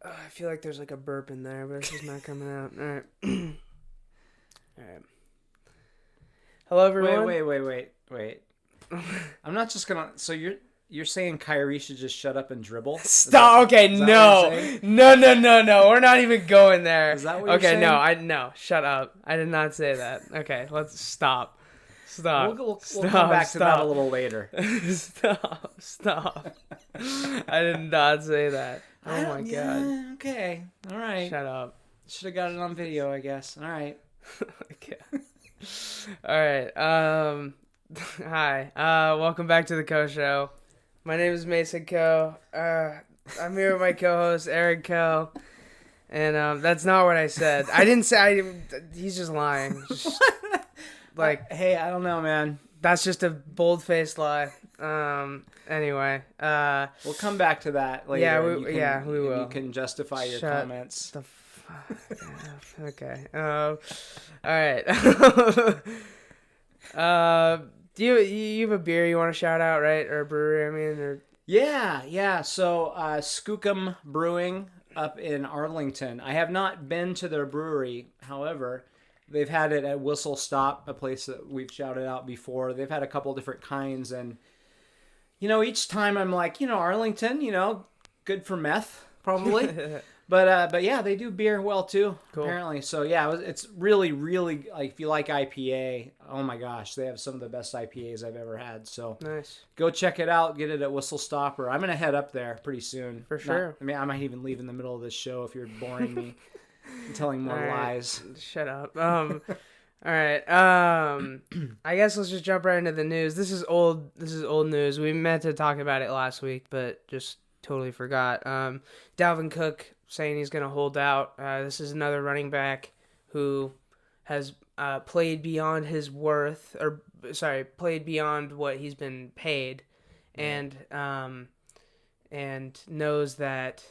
I feel like there's like a burp in there, but it's just not coming out. All right. All right. Hello, everyone. Wait. I'm not just gonna. So you're saying Kyrie should just shut up and dribble? Stop. Okay, no. We're not even going there. Is that what you're saying? No. Shut up. I did not say that. Okay, let's stop. We'll come back to that a little later. Stop. I did not say that. Oh my god. Okay. All right. Shut up. Should have got it on video, I guess. All right. Okay. All right. Hi. Welcome back to the Coe Show. My name is Mason Coe. I'm here with my co-host Eric Coe, and that's not what I said. I didn't say. He's just lying. Hey, I don't know, man. That's just a bold-faced lie. Anyway. We'll come back to that later. We will. You can justify your comments. Okay. All right. Do you have a beer you want to shout out, right? Or a brewery, I mean, or Yeah. So, Skookum Brewing up in Arlington. I have not been to their brewery. However, they've had it at Whistle Stop, a place that we've shouted out before. They've had a couple different kinds, and each time I'm like, Arlington, good for meth, probably. But yeah, they do beer well too, cool. Apparently. So yeah, it's really, really, like, if you like IPA, oh my gosh, they have some of the best IPAs I've ever had. So nice. Go check it out. Get it at Whistle Stop, or I'm gonna head up there pretty soon. For sure. I might even leave in the middle of this show if you're boring me and telling more lies. Shut up. All right. I guess let's just jump right into the news. This is old news. We meant to talk about it last week, but just totally forgot. Dalvin Cook saying he's going to hold out. This is another running back who has played beyond his worth, played beyond what he's been paid, and knows that,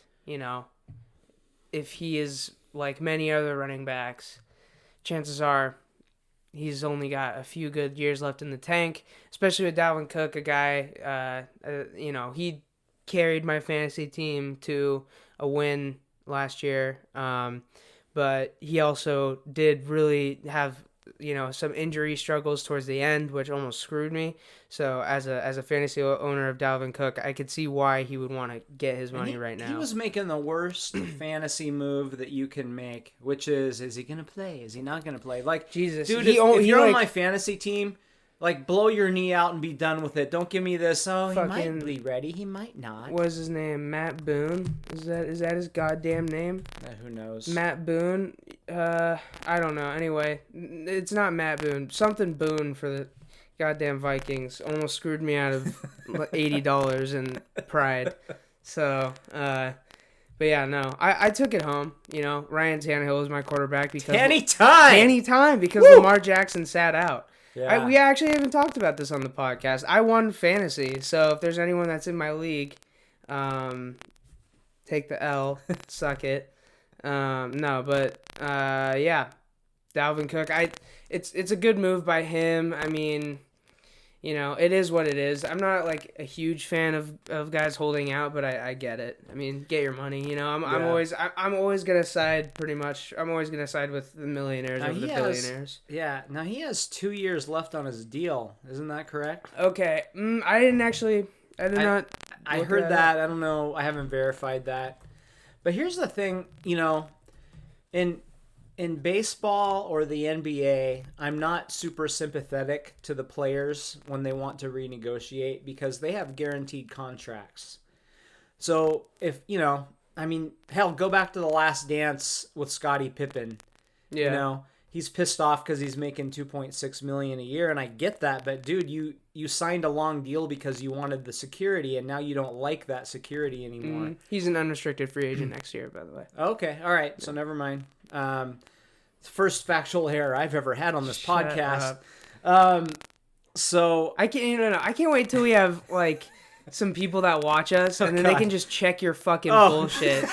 if he is like many other running backs, chances are he's only got a few good years left in the tank, especially with Dalvin Cook, a guy, he carried my fantasy team to a win last year, but he also did really have some injury struggles towards the end, which almost screwed me. So as a fantasy owner of Dalvin Cook, I could see why he would want to get his money right now. He was making the worst fantasy move that you can make, which is he going to play? Is he not going to play? Like, Jesus, dude, if you're on my fantasy team, like, blow your knee out and be done with it. Don't give me this. Oh, he might be ready. He might not. What is his name? Matt Boone? Is that his goddamn name? Who knows? Matt Boone. I don't know. Anyway, it's not Matt Boone. Something Boone for the goddamn Vikings. Almost screwed me out of $80 in pride. So, but yeah, no. I took it home. Ryan Tannehill was my quarterback because anytime because Lamar Jackson sat out. Yeah. We actually haven't talked about this on the podcast. I won fantasy, so if there's anyone that's in my league, take the L, suck it. Yeah, Dalvin Cook. It's a good move by him. I mean, it is what it is. I'm not like a huge fan of guys holding out, but I get it. I mean, get your money. I'm always gonna side pretty much. I'm always gonna side with the millionaires over the billionaires. Yeah. Now he has 2 years left on his deal. Isn't that correct? Okay. I did not. I heard that. I don't know. I haven't verified that. But here's the thing. In baseball or the NBA, I'm not super sympathetic to the players when they want to renegotiate because they have guaranteed contracts. So if, hell, go back to The Last Dance with Scottie Pippen. Yeah. He's pissed off because he's making $2.6 million a year, and I get that. But dude, you signed a long deal because you wanted the security, and now you don't like that security anymore. He's an unrestricted free agent next year, by the way. Okay, all right. So never mind. First factual error I've ever had on this podcast. So I can't wait till we have like some people that watch us, and then they can just check your fucking bullshit.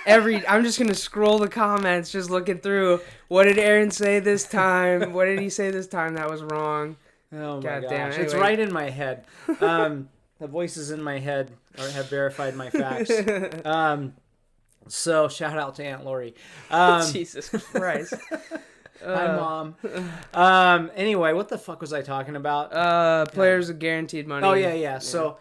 I'm just gonna scroll the comments, just looking through. What did Aaron say this time? What did he say this time that was wrong? Oh my gosh. Damn it. Anyway. It's right in my head. The voices in my head have verified my facts. So shout out to Aunt Lori. Jesus Christ. Hi, Mom. Anyway, what the fuck was I talking about? Players with guaranteed money. Oh yeah. So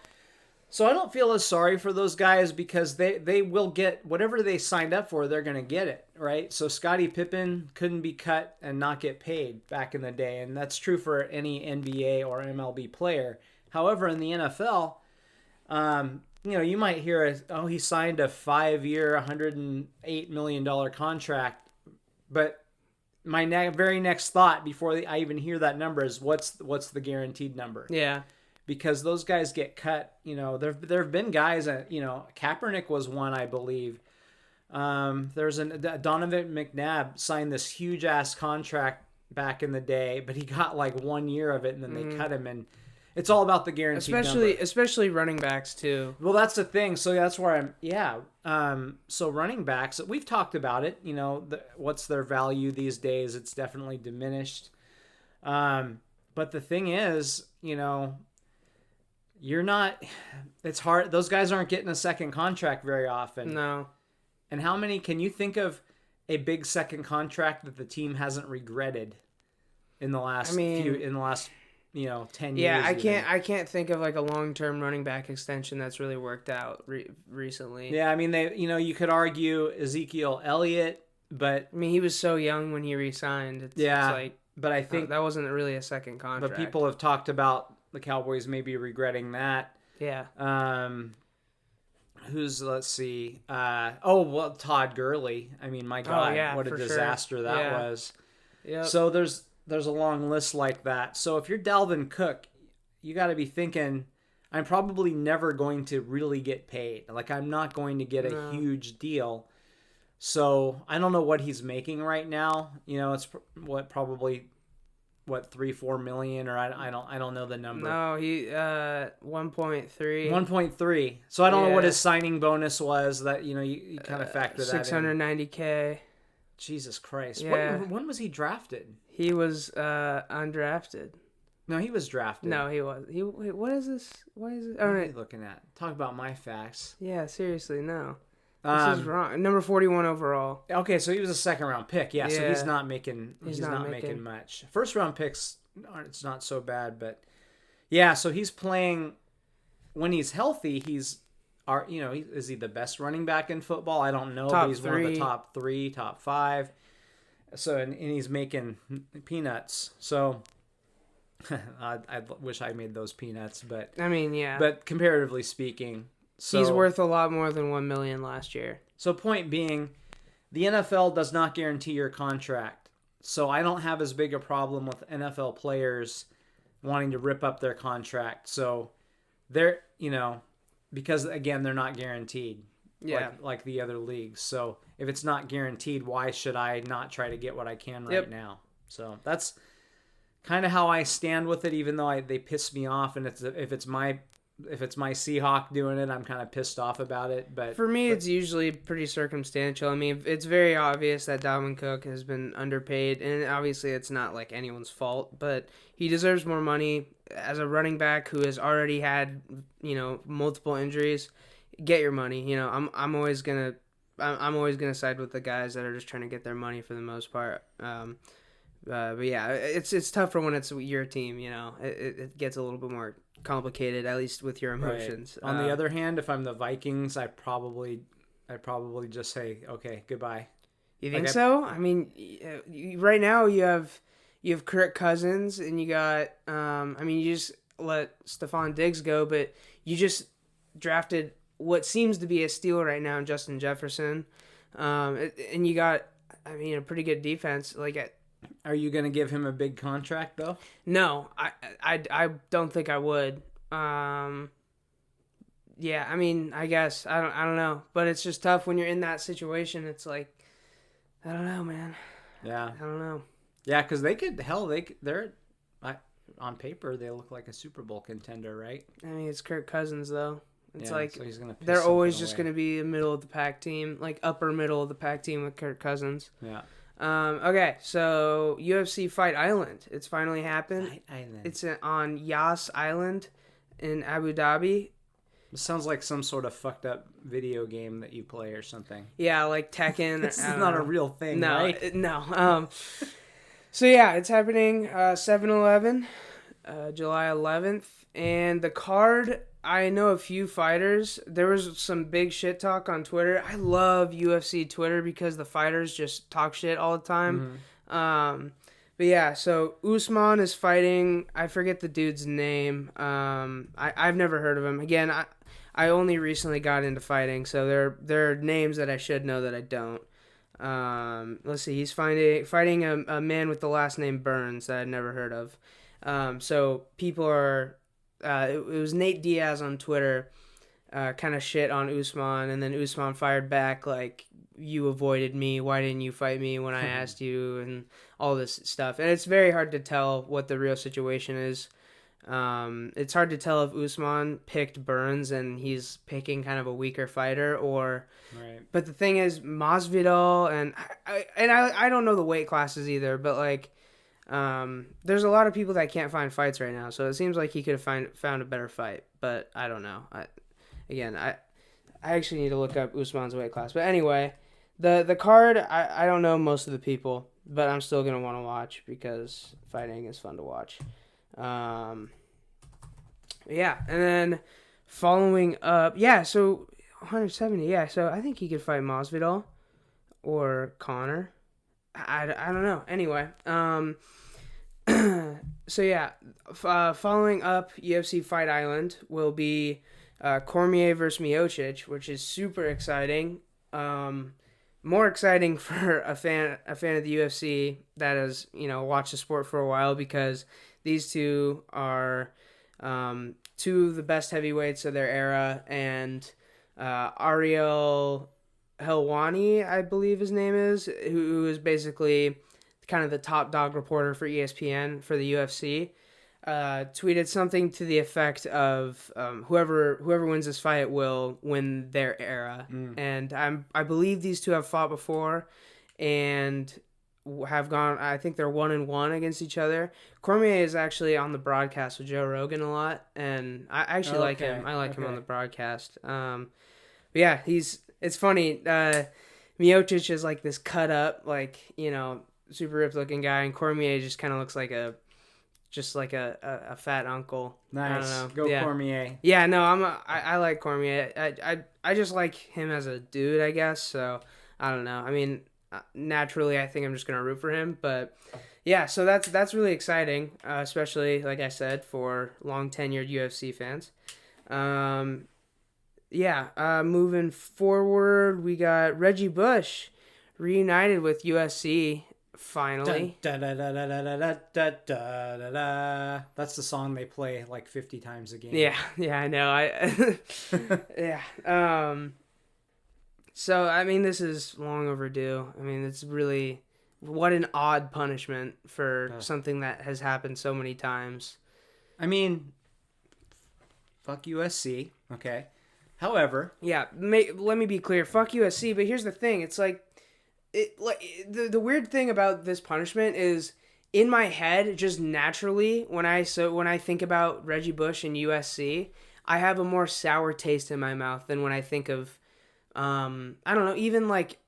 I don't feel as sorry for those guys because they will get whatever they signed up for. They're gonna get it, right? So Scottie Pippen couldn't be cut and not get paid back in the day, and that's true for any NBA or MLB player. However, in the NFL, you might hear, he signed a 5-year, $108 million contract, but my very next thought before I even hear that number is what's the guaranteed number? Yeah. Because those guys get cut. There have been guys that, Kaepernick was one, I believe. There's Donovan McNabb signed this huge ass contract back in the day, but he got like 1 year of it and then they cut him, and it's all about the guaranteed number. Especially running backs too. Well, that's the thing. So that's where so running backs, we've talked about it, what's their value these days. It's definitely diminished. But the thing is, it's hard. Those guys aren't getting a second contract very often. No. And how many can you think of a big second contract that the team hasn't regretted in the last 10 years? Yeah, I can't think of like a long-term running back extension that's really worked out recently. Yeah, I mean you could argue Ezekiel Elliott, but I mean he was so young when he re-signed. It's like, but I think that wasn't really a second contract. But people have talked about the Cowboys maybe regretting that. Yeah. Let's see. Todd Gurley. I mean, my God, what a disaster that was. Yeah. So there's a long list like that. So if you're Dalvin Cook, you got to be thinking, I'm probably never going to really get paid. Like, I'm not going to get a huge deal. So I don't know what he's making right now. It's probably 3-4 million, or I don't know the number. No, he 1.3. 1.3. So I don't know what his signing bonus was. That you kind of factor that in. $690K. Jesus Christ! Yeah. When was he drafted? He was undrafted. No, he was drafted. No, he was. Wait, what is this? What is it? What are you looking at? Talk about my facts. Yeah, seriously, no. This is wrong. Number 41 overall. Okay, so he was a second round pick. Yeah, so he's not making making much. First round picks, it's not so bad, but yeah. So he's playing when he's healthy. Is he the best running back in football? I don't know, but he's one of the top 3, top 5. So and he's making peanuts. So I wish I made those peanuts, but I mean, yeah. But comparatively speaking. So, he's worth a lot more than $1 million last year. So point being, the NFL does not guarantee your contract. So I don't have as big a problem with NFL players wanting to rip up their contract. So they're, because again, they're not guaranteed. Yeah. Like the other leagues. So if it's not guaranteed, why should I not try to get what I can right now? So that's kind of how I stand with it, even though they piss me off. And if it's my Seahawk doing it, I'm kind of pissed off about it. But for me, it's usually pretty circumstantial. I mean, it's very obvious that Dalvin Cook has been underpaid, and obviously it's not like anyone's fault, but he deserves more money as a running back who has already had, multiple injuries. Get your money. I'm always gonna side with the guys that are just trying to get their money for the most part. But yeah, it's tougher when it's your team. It gets a little bit more complicated, at least with your emotions. Right. On the other hand, if I'm the Vikings, I'd probably just say, okay, goodbye. You think so? I mean, right now you have Kirk Cousins, and you got you just let Stephon Diggs go, but you just drafted what seems to be a steal right now in Justin Jefferson, and you got a pretty good defense. Are you going to give him a big contract though? No, I don't think I would. Yeah, I guess I don't know, but it's just tough when you're in that situation. It's like, I don't know, man. Yeah, I don't know. Yeah, because they're on paper they look like a Super Bowl contender, right? It's Kirk Cousins though. It's so he's gonna they're always just going to be a middle of the pack team, like upper middle of the pack team with Kirk Cousins. Yeah. Okay, so UFC Fight Island. It's finally happened. Fight Island. It's on Yas Island in Abu Dhabi. It sounds like some sort of fucked up video game that you play or something. Yeah, like Tekken. This is I don't not a know. real thing, No, right? no. So yeah, it's happening 7-Eleven, July 11th, and the card. I know a few fighters. There was some big shit talk on Twitter. I love UFC Twitter because the fighters just talk shit all the time. But yeah, so Usman is fighting. I forget the dude's name. I've never heard of him. Again, I only recently got into fighting, so there are names that I should know that I don't. Let's see. He's fighting a man with the last name Burns that I'd never heard of. So people are. It was Nate Diaz on Twitter, kind of shit on Usman, and then Usman fired back like, "You avoided me. Why didn't you fight me when I asked you?" and all this stuff. And it's very hard to tell what the real situation is. It's hard to tell if Usman picked Burns and he's picking kind of a weaker fighter, or. Right. But the thing is, Masvidal and I don't know the weight classes either, but like, there's a lot of people that can't find fights right now, so it seems like he could have found a better fight, but I don't know. I actually need to look up Usman's weight class, but anyway, the card I don't know most of the people, but I'm still gonna want to watch because fighting is fun to watch. Yeah, and then following up, yeah, so 170, yeah, so I think he could fight Masvidal or Connor. I don't know. Anyway, so yeah, following up UFC Fight Island will be Cormier versus Miocic, which is super exciting. More exciting for a fan of the UFC that has watched the sport for a while, because these two are two of the best heavyweights of their era, and Ariel Helwani, I believe his name is, who is basically kind of the top dog reporter for ESPN for the UFC, tweeted something to the effect of whoever wins this fight will win their era. And I believe these two have fought before and have gone. I think they're 1-1 against each other. Cormier is actually on the broadcast with Joe Rogan a lot, and I actually like him. I like him on the broadcast. But yeah, it's funny. Miocic is like this cut up, like, super ripped looking guy, and Cormier just kind of looks like a fat uncle. Nice. I don't know. Go Cormier. Yeah, no, I like Cormier. I just like him as a dude, I guess. So I don't know. I mean, naturally, I think I'm just gonna root for him. But yeah, so that's really exciting, especially like I said, for long tenured UFC fans. Moving forward, we got Reggie Bush reunited with USC finally. That's the song they play like 50 times a game. Yeah, I know. Yeah. So I mean, this is long overdue. I mean, it's really, what an odd punishment for something that has happened so many times. I mean, fuck USC, okay. However, yeah, let me be clear. Fuck USC, but here's the thing. It's like, the weird thing about this punishment is, in my head, just naturally, when I think about Reggie Bush and USC, I have a more sour taste in my mouth than when I think of, I don't know, even like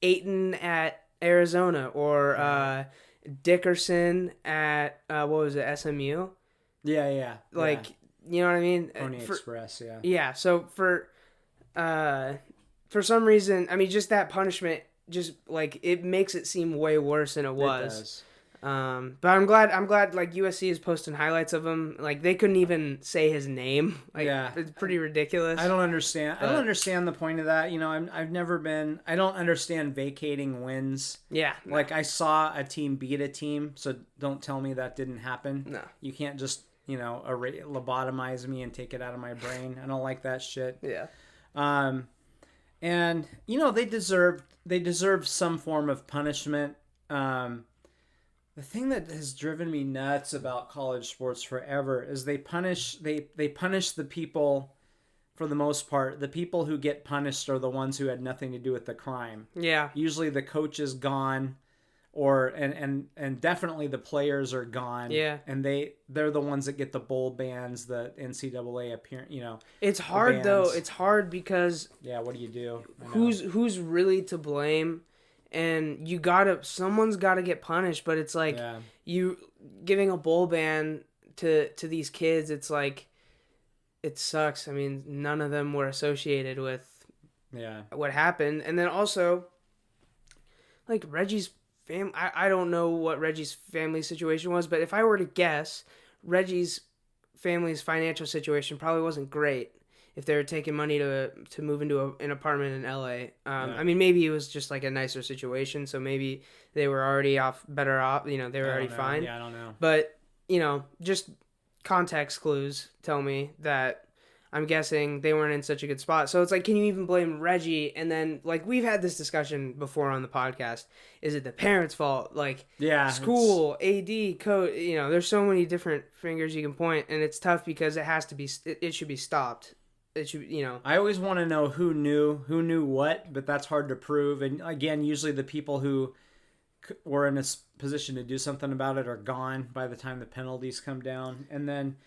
Ayton at Arizona, or Dickerson at what was it, SMU? Yeah. Like, you know what I mean? Pony Express, yeah. Yeah, so for some reason, I mean, just that punishment, just like, it makes it seem way worse than it was. It does. But I'm glad like USC is posting highlights of him. Like, they couldn't even say his name. Like, yeah. It's pretty ridiculous. I don't understand. I don't understand the point of that. I don't understand vacating wins. Yeah. Like, I saw a team beat a team, so don't tell me that didn't happen. No. You can't just, lobotomize me and take it out of my brain. I don't like that shit. Yeah. And they deserve some form of punishment. The thing that has driven me nuts about college sports forever is they punish the people, for the most part. The people who get punished are the ones who had nothing to do with the crime. Yeah. Usually the coach is gone, and definitely the players are gone. Yeah. And they're the ones that get the bowl bans, the NCAA appearance, It's hard though. bans. It's hard because Yeah, what do you do? who's really to blame? And someone's gotta get punished, but it's like you giving a bowl ban to these kids, it's like it sucks. I mean, none of them were associated with what happened. And then also like Reggie's family, I don't know what Reggie's family situation was, but if I were to guess, Reggie's family's financial situation probably wasn't great if they were taking money to move into an apartment in LA. I mean, maybe it was just like a nicer situation, so maybe they were already better off, they were already fine. Yeah, I don't know. But, just context clues tell me that I'm guessing they weren't in such a good spot. So it's like, can you even blame Reggie? And then, like, we've had this discussion before on the podcast. Is it the parents' fault? Like, school, AD, coach, there's so many different fingers you can point, and it's tough because it should be stopped. It should, I always want to know who knew what, but that's hard to prove. And again, usually the people who were in a position to do something about it are gone by the time the penalties come down. And then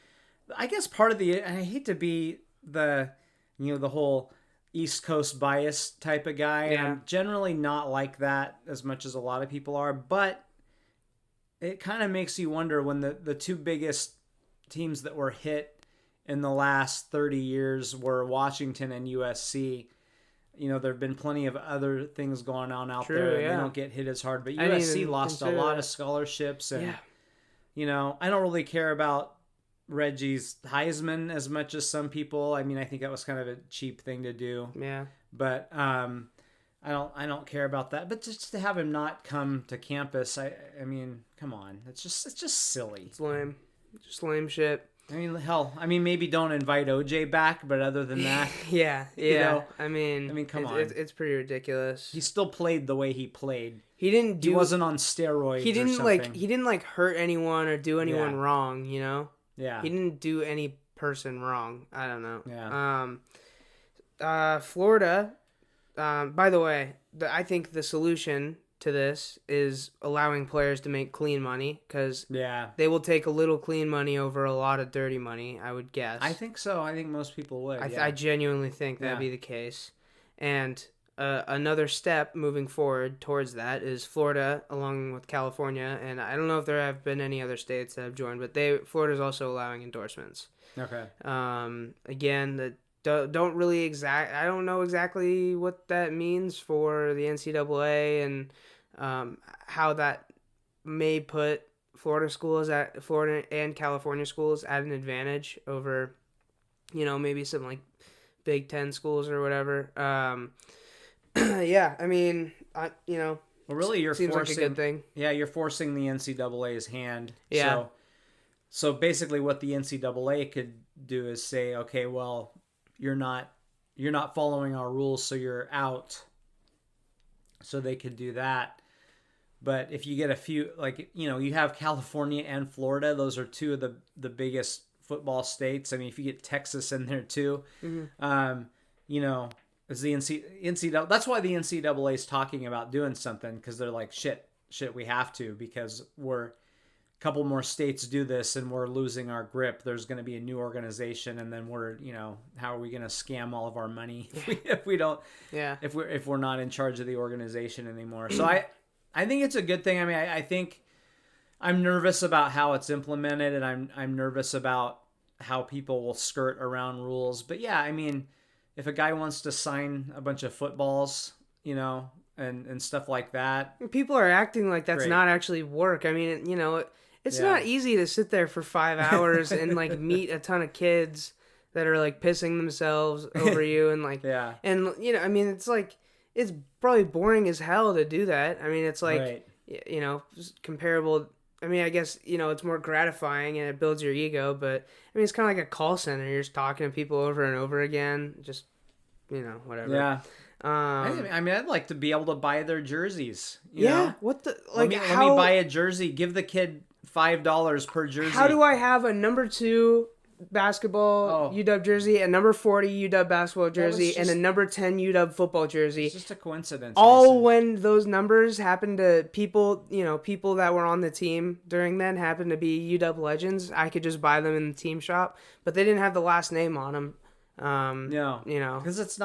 I guess part of I hate to be the whole East Coast bias type of guy. And I'm generally not like that as much as a lot of people are, but it kind of makes you wonder when the two biggest teams that were hit in the last 30 years were Washington and USC. There have been plenty of other things going on out there. Yeah. They don't get hit as hard, but USC lost a lot of scholarships. And, I don't really care about Reggie's Heisman as much as some people. I mean, I think that was kind of a cheap thing to do. Yeah. But I don't care about that. But just to have him not come to campus, I mean, come on. It's just silly. It's lame. Just lame shit. I mean, hell, maybe don't invite OJ back, but other than that, yeah. I mean, come on, it's pretty ridiculous. He still played the way he played. He wasn't on steroids. He didn't or something. he didn't hurt anyone or do anyone wrong. Yeah. He didn't do any person wrong. I don't know. Yeah. Florida. By the way, I think the solution to this is allowing players to make clean money because they will take a little clean money over a lot of dirty money, I would guess. I think so. I think most people would. I genuinely think that'd be the case. And another step moving forward towards that is Florida, along with California, and I don't know if there have been any other states that have joined, but Florida's also allowing endorsements. Okay. Again, don't really I don't know exactly what that means for the NCAA and how that may put Florida and California schools at an advantage over, maybe some like Big Ten schools or whatever. Yeah, I mean, well, really, you're seems forcing, like a good thing. Yeah, you're forcing the NCAA's hand. Yeah. So basically, what the NCAA could do is say, okay, well, you're not following our rules, so you're out. So they could do that. But if you get a few, you have California and Florida, those are two of the biggest football states. I mean, if you get Texas in there too, is the NCAA. That's why the NCAA is talking about doing something, because they're like, shit, we have to, because we're a couple more states do this and we're losing our grip. There's going to be a new organization, and then we're, how are we going to scam all of our money if we don't? Yeah. If we're not in charge of the organization anymore. So I think it's a good thing. I mean, I think I'm nervous about how it's implemented, and I'm nervous about how people will skirt around rules. But yeah, I mean, if a guy wants to sign a bunch of footballs, and stuff like that, people are acting like that's not actually work. I mean, it's not easy to sit there for 5 hours and like meet a ton of kids that are like pissing themselves over you and like and I mean, it's like, it's probably boring as hell to do that. I mean, it's like, comparable. I mean, I guess, it's more gratifying and it builds your ego, but I mean, it's kind of like a call center. You're just talking to people over and over again. Just, whatever. Yeah. I mean, I'd like to be able to buy their jerseys. You know? What the, like, let me buy a jersey. Give the kid $5 per jersey. How do I have a number 2 basketball Oh. UW jersey, a number 40 UW basketball jersey, just- and a number 10 UW football jersey. It's just a coincidence. All Mason. when those numbers happened to people, people that were on the team during then happened to be UW legends. I could just buy them in the team shop, but they didn't have the last name on them. No, Because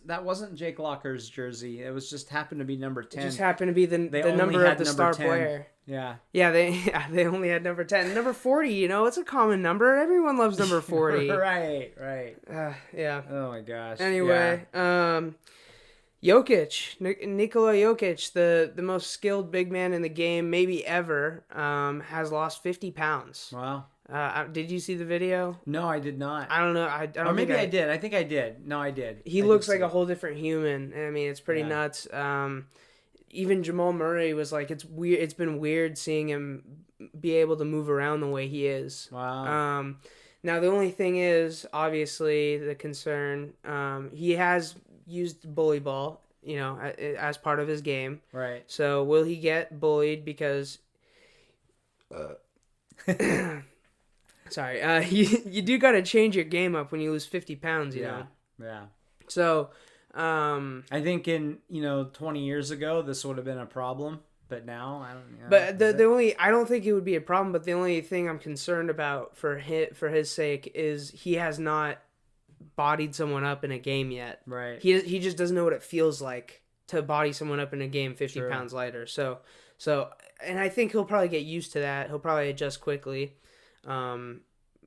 that wasn't Jake Locker's jersey. It was just happened to be number 10. it just happened to be the only number had of the number star 10. player. Yeah. Yeah, they only had number 10. Number 40, it's a common number. Everyone loves number 40. Right. Yeah. Oh my gosh. Anyway, Jokic, Nikola Jokic, the most skilled big man in the game, maybe ever, has lost 50 pounds. Wow. Did you see the video? No, I did not. I don't know. I don't Or maybe think I did. I think I did. No, I did. He I looks did like see a it. whole different human. I mean, it's pretty nuts. Even Jamal Murray was like, it's weird. It's been weird seeing him be able to move around the way he is. Wow. Now the only thing is, obviously, the concern. He has used bully ball, as part of his game. Right. So will he get bullied because? Sorry. You do got to change your game up when you lose 50 pounds. You know. Yeah. So. I think in 20 years ago this would have been a problem, but now I don't know. But the only I don't think it would be a problem. But the only thing I'm concerned about for his sake is he has not bodied someone up in a game yet. Right. He just doesn't know what it feels like to body someone up in a game 50 True. pounds lighter. So and I think he'll probably get used to that. He'll probably adjust quickly.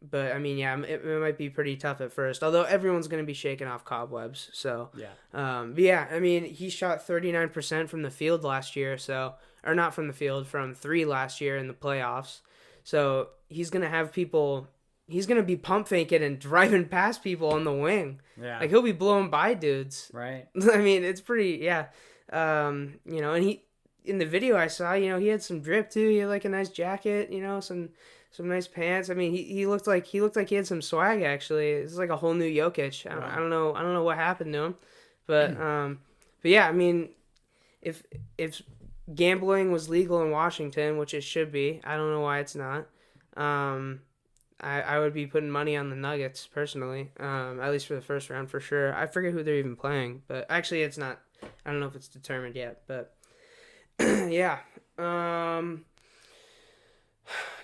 But I mean, yeah, it might be pretty tough at first. Although everyone's going to be shaking off cobwebs. So Yeah. But yeah, I mean, he shot 39% from the field last year. Or not from the field, from 3 last year in the playoffs. So he's going to have people. He's going to be pump faking and driving past people on the wing. Yeah. Like he'll be blowing by dudes. Right. I mean, it's pretty. Yeah. And he in the video I saw, he had some drip too. He had like a nice jacket. Some nice pants. I mean, he looked like he had some swag actually. It's like a whole new Jokic. I don't know what happened to him, but yeah. I mean, if gambling was legal in Washington, which it should be, I don't know why it's not. I would be putting money on the Nuggets personally. At least for the first round for sure. I forget who they're even playing, but actually it's not. I don't know if it's determined yet, but yeah.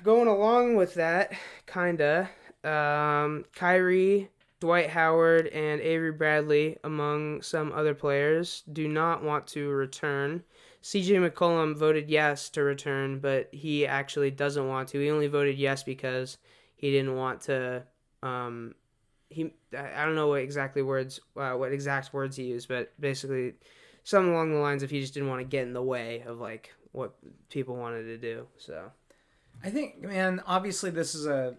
Going along with that, kinda, Kyrie, Dwight Howard, and Avery Bradley, among some other players, do not want to return. CJ McCollum voted yes to return, but he actually doesn't want to. He only voted yes because he didn't want to. I don't know what exact words he used, but basically, something along the lines of he just didn't want to get in the way of like what people wanted to do. So. I think, man, obviously this is a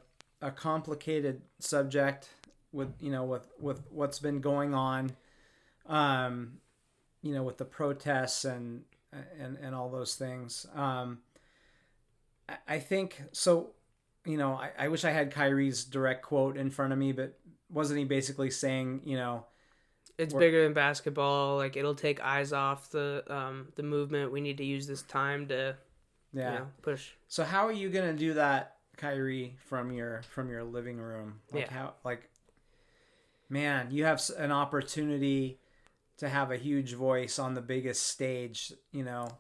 complicated subject with what's been going on, with the protests and all those things. I think so. I wish I had Kyrie's direct quote in front of me, but wasn't he basically saying, it's bigger than basketball. Like it'll take eyes off the movement. We need to use this time to. Yeah. Push. So how are you gonna do that, Kyrie, from your living room? Man, you have an opportunity to have a huge voice on the biggest stage.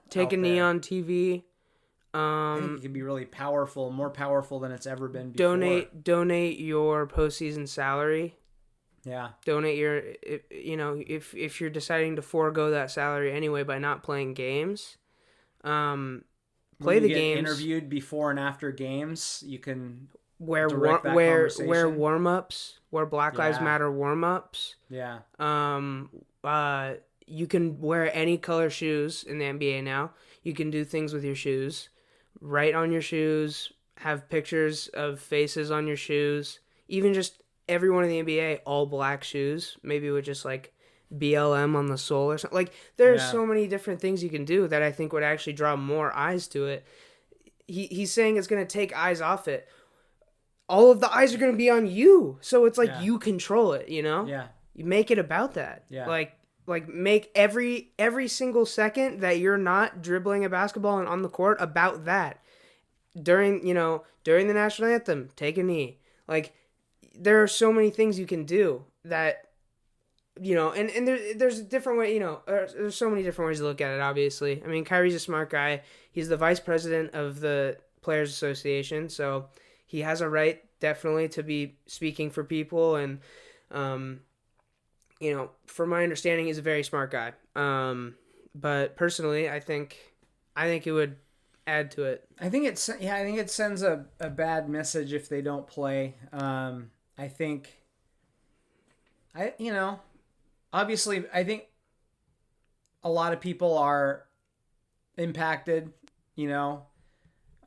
Take a knee on TV. I think it could be really powerful, more powerful than it's ever been before. Donate your postseason salary. Yeah. Donate your, if you're deciding to forego that salary anyway by not playing games. Play the games. Interviewed before and after games, you can wear warm ups, wear Black Lives Matter warm ups. Yeah. You can wear any color shoes in the NBA now. You can do things with your shoes. Write on your shoes. Have pictures of faces on your shoes. Even just everyone in the NBA all black shoes. Maybe with just like BLM on the sole or something. Like there's so many different things you can do that I think would actually draw more eyes to it. He's saying it's going to take eyes off it. All of the eyes are going to be on you. So it's like you control it, Yeah. You make it about that. Yeah. Like make every single second that you're not dribbling a basketball and on the court about that. During the national anthem, take a knee. Like there are so many things you can do that, and there's a different way, there's so many different ways to look at it, obviously. I mean, Kyrie's a smart guy. He's the vice president of the Players Association, so he has a right, definitely, to be speaking for people, and, from my understanding, he's a very smart guy. But personally, I think it would add to it. I think it sends a bad message if they don't play. Obviously, I think a lot of people are impacted,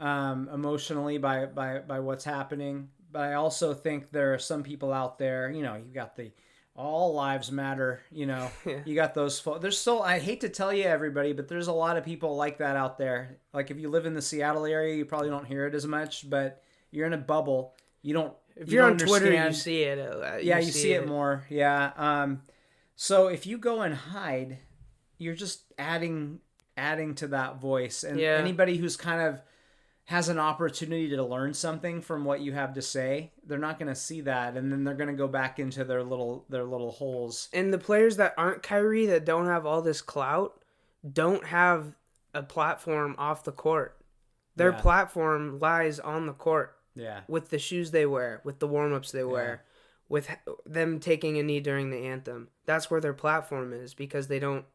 emotionally by what's happening. But I also think there are some people out there, you've got the all lives matter, Yeah. you got those. There's still, I hate to tell you everybody, but there's a lot of people like that out there. Like if you live in the Seattle area, you probably don't hear it as much, but you're in a bubble. You don't. If you're on Twitter, you see it. You see it more. Yeah. So if you go and hide, you're just adding to that voice, and anybody who's kind of has an opportunity to learn something from what you have to say, they're not going to see that, and then they're going to go back into their little holes. And the players that aren't Kyrie, that don't have all this clout, don't have a platform off the court. Their platform lies on the court. Yeah. With the shoes they wear, with the warm-ups they wear, with them taking a knee during the anthem. That's where their platform is, because they don't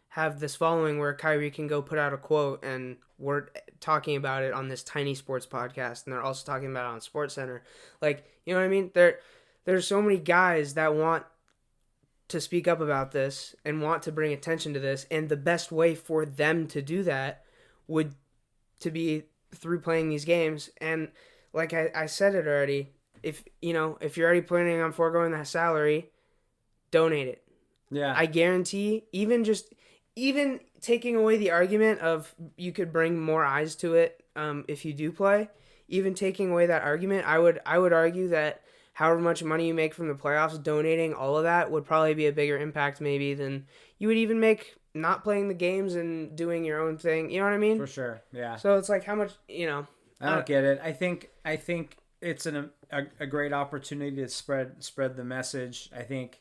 have this following where Kyrie can go put out a quote and we're talking about it on this tiny sports podcast, and they're also talking about it on SportsCenter. Like, you know what I mean? There's so many guys that want to speak up about this and want to bring attention to this, and the best way for them to do that would to be through playing these games. And like I said it already, if you're already planning on foregoing that salary, donate it. Yeah. I guarantee, even taking away the argument of you could bring more eyes to it if you do play, even taking away that argument, I would argue that however much money you make from the playoffs, donating all of that would probably be a bigger impact maybe than you would even make not playing the games and doing your own thing. You know what I mean? For sure, yeah. So it's like how much, I don't get it. I think it's a great opportunity to spread the message. I think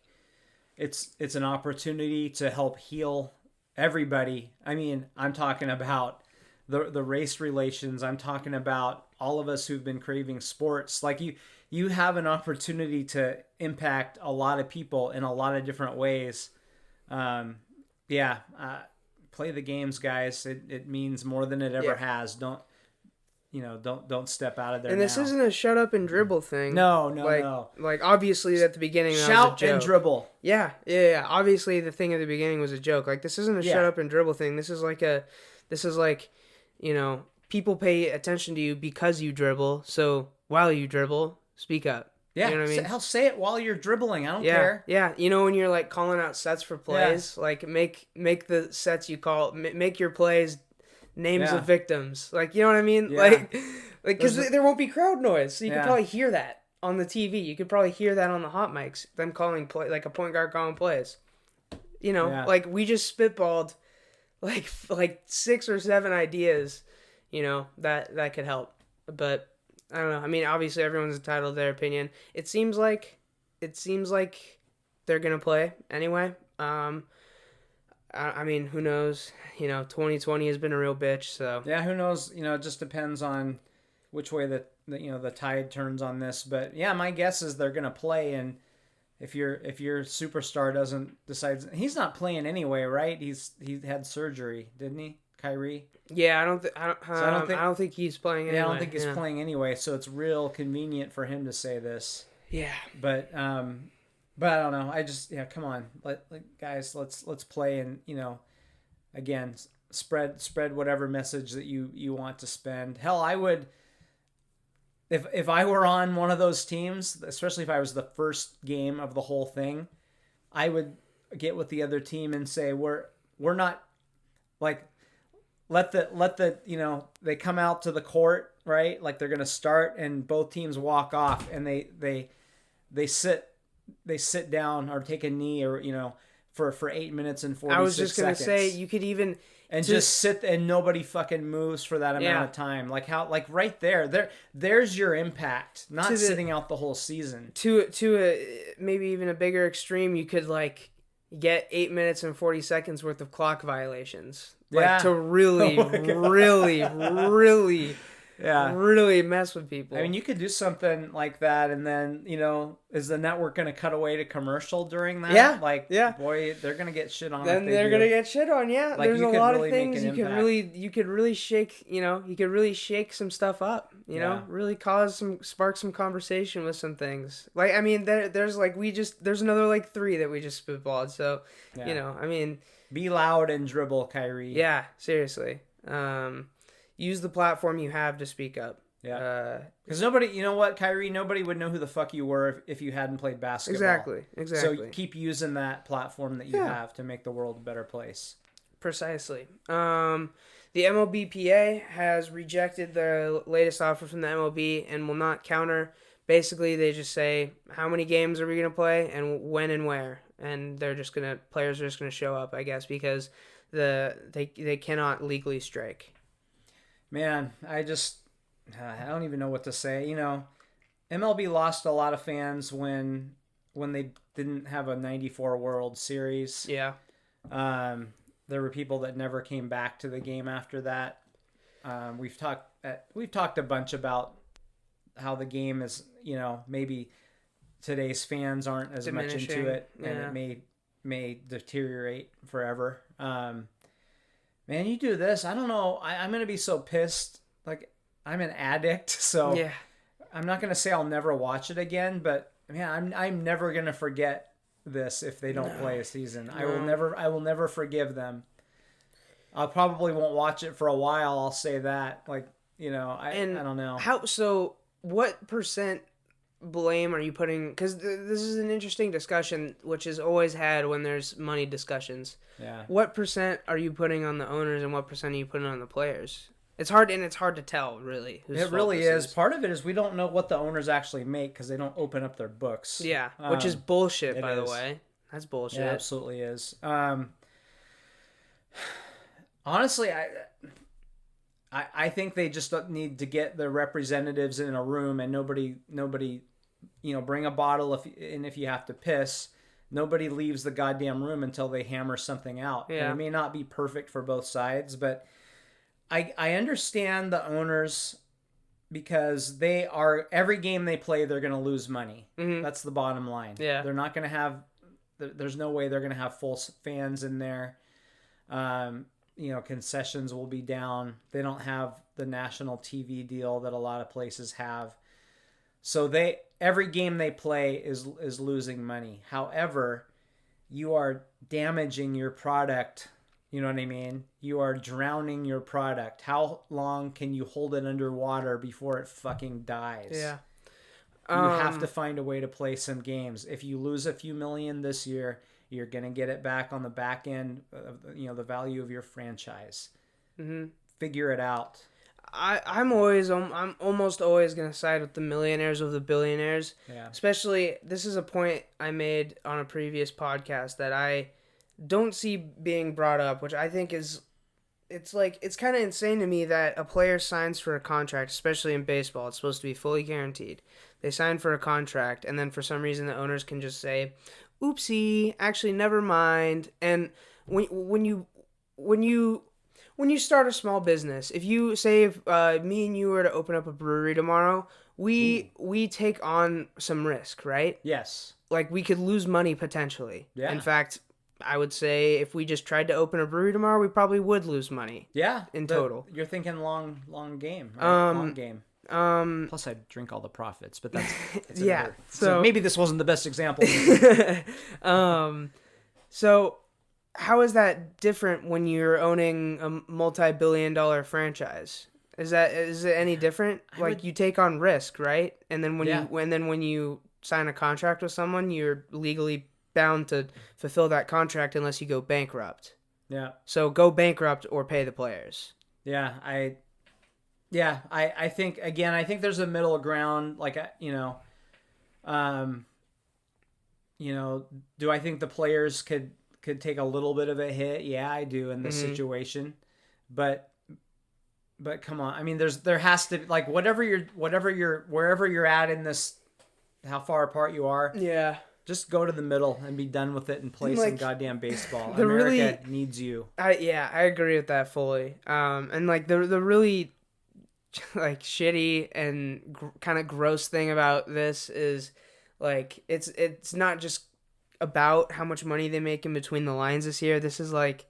it's an opportunity to help heal everybody. I mean, I'm talking about the race relations. I'm talking about all of us who've been craving sports. Like you have an opportunity to impact a lot of people in a lot of different ways. Play the games, guys. It means more than it ever has. Don't step out of there. And this isn't a shut up and dribble thing. No. Like obviously at the beginning, that shout was a joke. And dribble. Yeah. Obviously the thing at the beginning was a joke. Like this isn't a shut up and dribble thing. This is like people pay attention to you because you dribble. So while you dribble, speak up. Yeah, you know what I mean? Hell, say it while you're dribbling. I don't care. Yeah, when you're like calling out sets for plays, like make the sets you call, make your plays names of victims. Like, you know what I mean? Yeah. Like because there won't be crowd noise, so you can probably hear that on the TV. You could probably hear that on the hot mics. Them calling play, like a point guard calling plays. Like we just spitballed like 6 or 7 ideas, that could help, but. I don't know. I mean, obviously everyone's entitled to their opinion. It seems like they're gonna play anyway. I mean, who knows? 2020 has been a real bitch. So yeah, who knows? It just depends on which way the tide turns on this. But yeah, my guess is they're gonna play. And if your superstar doesn't decide, he's not playing anyway, right? He had surgery, didn't he? Kyrie. Yeah, I don't think he's playing anyway. Yeah, I don't think he's playing anyway, so it's real convenient for him to say this. Yeah. But I don't know. I just come on. Guys, let's play, and again, spread whatever message that you want to spend. Hell, I would if I were on one of those teams, especially if I was the first game of the whole thing, I would get with the other team and say we're not like let the they come out to the court, right? Like they're going to start and both teams walk off and they sit down or take a knee or for 8 minutes and 46 I was just gonna seconds. say you could even just sit and nobody fucking moves for that amount of time. Like right there's your impact. Not sitting out the whole season. To a maybe even a bigger extreme, you could like get 8 minutes and 40 seconds worth of clock violations. Like to really, really mess with people. I mean, you could do something like that, and then is the network going to cut away to commercial during that? Yeah, boy, they're going to get shit on. Then they're going to get shit on. Yeah, like, there's a lot of things you could really shake. You could really shake some stuff up. You know, really spark some conversation with some things. Like, I mean, there's another like 3 that we just spitballed. So, I mean, be loud and dribble, Kyrie. Yeah, seriously. Use the platform you have to speak up. Yeah. Because nobody, you know what, Kyrie, nobody would know who the fuck you were if you hadn't played basketball. Exactly. So keep using that platform that you have to make the world a better place. Precisely. The MLBPA has rejected the latest offer from the MLB and will not counter. Basically, they just say, how many games are we going to play and when and where? And players are just going to show up, I guess, because they cannot legally strike. Man, I don't even know what to say. MLB lost a lot of fans when they didn't have a 94 World Series. Yeah. There were people that never came back to the game after that. We've talked a bunch about how the game is, maybe today's fans aren't as much into it, and it may deteriorate forever. Man, you do this, I don't know. I'm going to be so pissed. Like, I'm an addict, so I'm not going to say I'll never watch it again, but man, I'm never going to forget this if they don't play a season. No. I will never forgive them. I probably won't watch it for a while, I'll say that. Like, I don't know. So what percent blame are you putting, because this is an interesting discussion which is always had when there's money discussions. What percent are you putting on the owners and what percent are you putting on the players? It's hard to tell, really. It really is. Part of it is we don't know what the owners actually make because they don't open up their books. Which is bullshit, by the way. That's bullshit. It absolutely is. Honestly, I think they just need to get the representatives in a room and nobody, bring a bottle if you have to piss. Nobody leaves the goddamn room until they hammer something out. Yeah. And it may not be perfect for both sides, but I understand the owners because every game they play, they're going to lose money. Mm-hmm. That's the bottom line. Yeah. They're not going to have, there's no way they're going to have full fans in there. Concessions will be down. They don't have the national TV deal that a lot of places have. So every game they play is losing money. However, you are damaging your product. You know what I mean? You are drowning your product. How long can you hold it underwater before it fucking dies? Yeah. You have to find a way to play some games. If you lose a few million this year, you're going to get it back on the back end of, the value of your franchise. Mm-hmm. Figure it out. I'm almost always going to side with the millionaires over the billionaires. Yeah. Especially, this is a point I made on a previous podcast that I don't see being brought up, which I think it's kind of insane to me that a player signs for a contract, especially in baseball. It's supposed to be fully guaranteed. They sign for a contract, and then for some reason the owners can just say, oopsie, actually, never mind. And when you start a small business, if you say me and you were to open up a brewery tomorrow, we take on some risk, right? Yes. Like, we could lose money potentially. Yeah. In fact, I would say if we just tried to open a brewery tomorrow, we probably would lose money. Yeah. In total. You're thinking long game, right? Long game. Plus, I drink all the profits, but that's yeah. So maybe this wasn't the best example. So how is that different when you're owning a multi-billion-dollar franchise? Is it any different? You take on risk, right? And then when you sign a contract with someone, you're legally bound to fulfill that contract unless you go bankrupt. Yeah. So go bankrupt or pay the players. Yeah, I think there's a middle ground. Do I think the players could could take a little bit of a hit. Yeah, I do in this situation, but come on. I mean, there has to, like, wherever you're at in this, how far apart you are. Yeah. Just go to the middle and be done with it and play some goddamn baseball. America needs you. I agree with that fully. And like the really like shitty and kind of gross thing about this is like it's not just about how much money they make in between the lines this year. This is like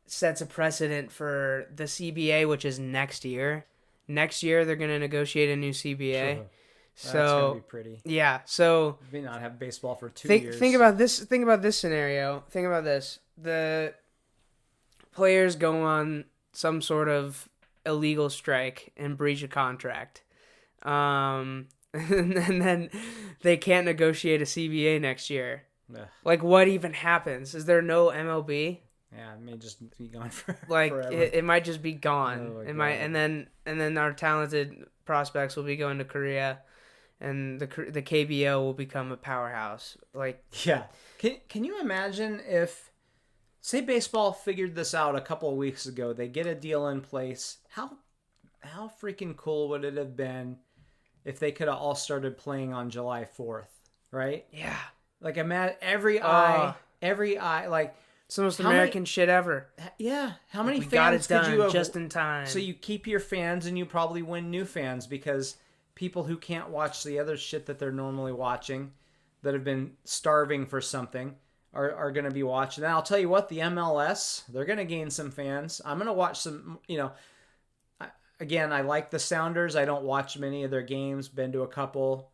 sets a precedent for the CBA, which is next year. Next year they're going to negotiate a new CBA. Sure. So that's gonna be pretty. Yeah. So we may not have baseball for 2 years. Think about this. Think about this scenario. Think about this. The players go on some sort of illegal strike and breach a contract, and then they can't negotiate a CBA next year. Ugh. Like, what even happens? Is there no MLB? Yeah, it may just be gone forever. Like, it might just be gone. Oh, it might, and then our talented prospects will be going to Korea, and the KBO will become a powerhouse. Like, yeah. Can you imagine if, say, baseball figured this out a couple of weeks ago? They get a deal in place. How freaking cool would it have been if they could have all started playing on July 4th, right? Yeah. Like, imagine every eye, like, it's the most American shit ever. Yeah. How many we fans got it done could you have just in time? So you keep your fans and you probably win new fans because people who can't watch the other shit that they're normally watching, that have been starving for something, are going to be watching. And I'll tell you what, the MLS, they're going to gain some fans. I'm going to watch some, again, I like the Sounders. I don't watch many of their games, been to a couple.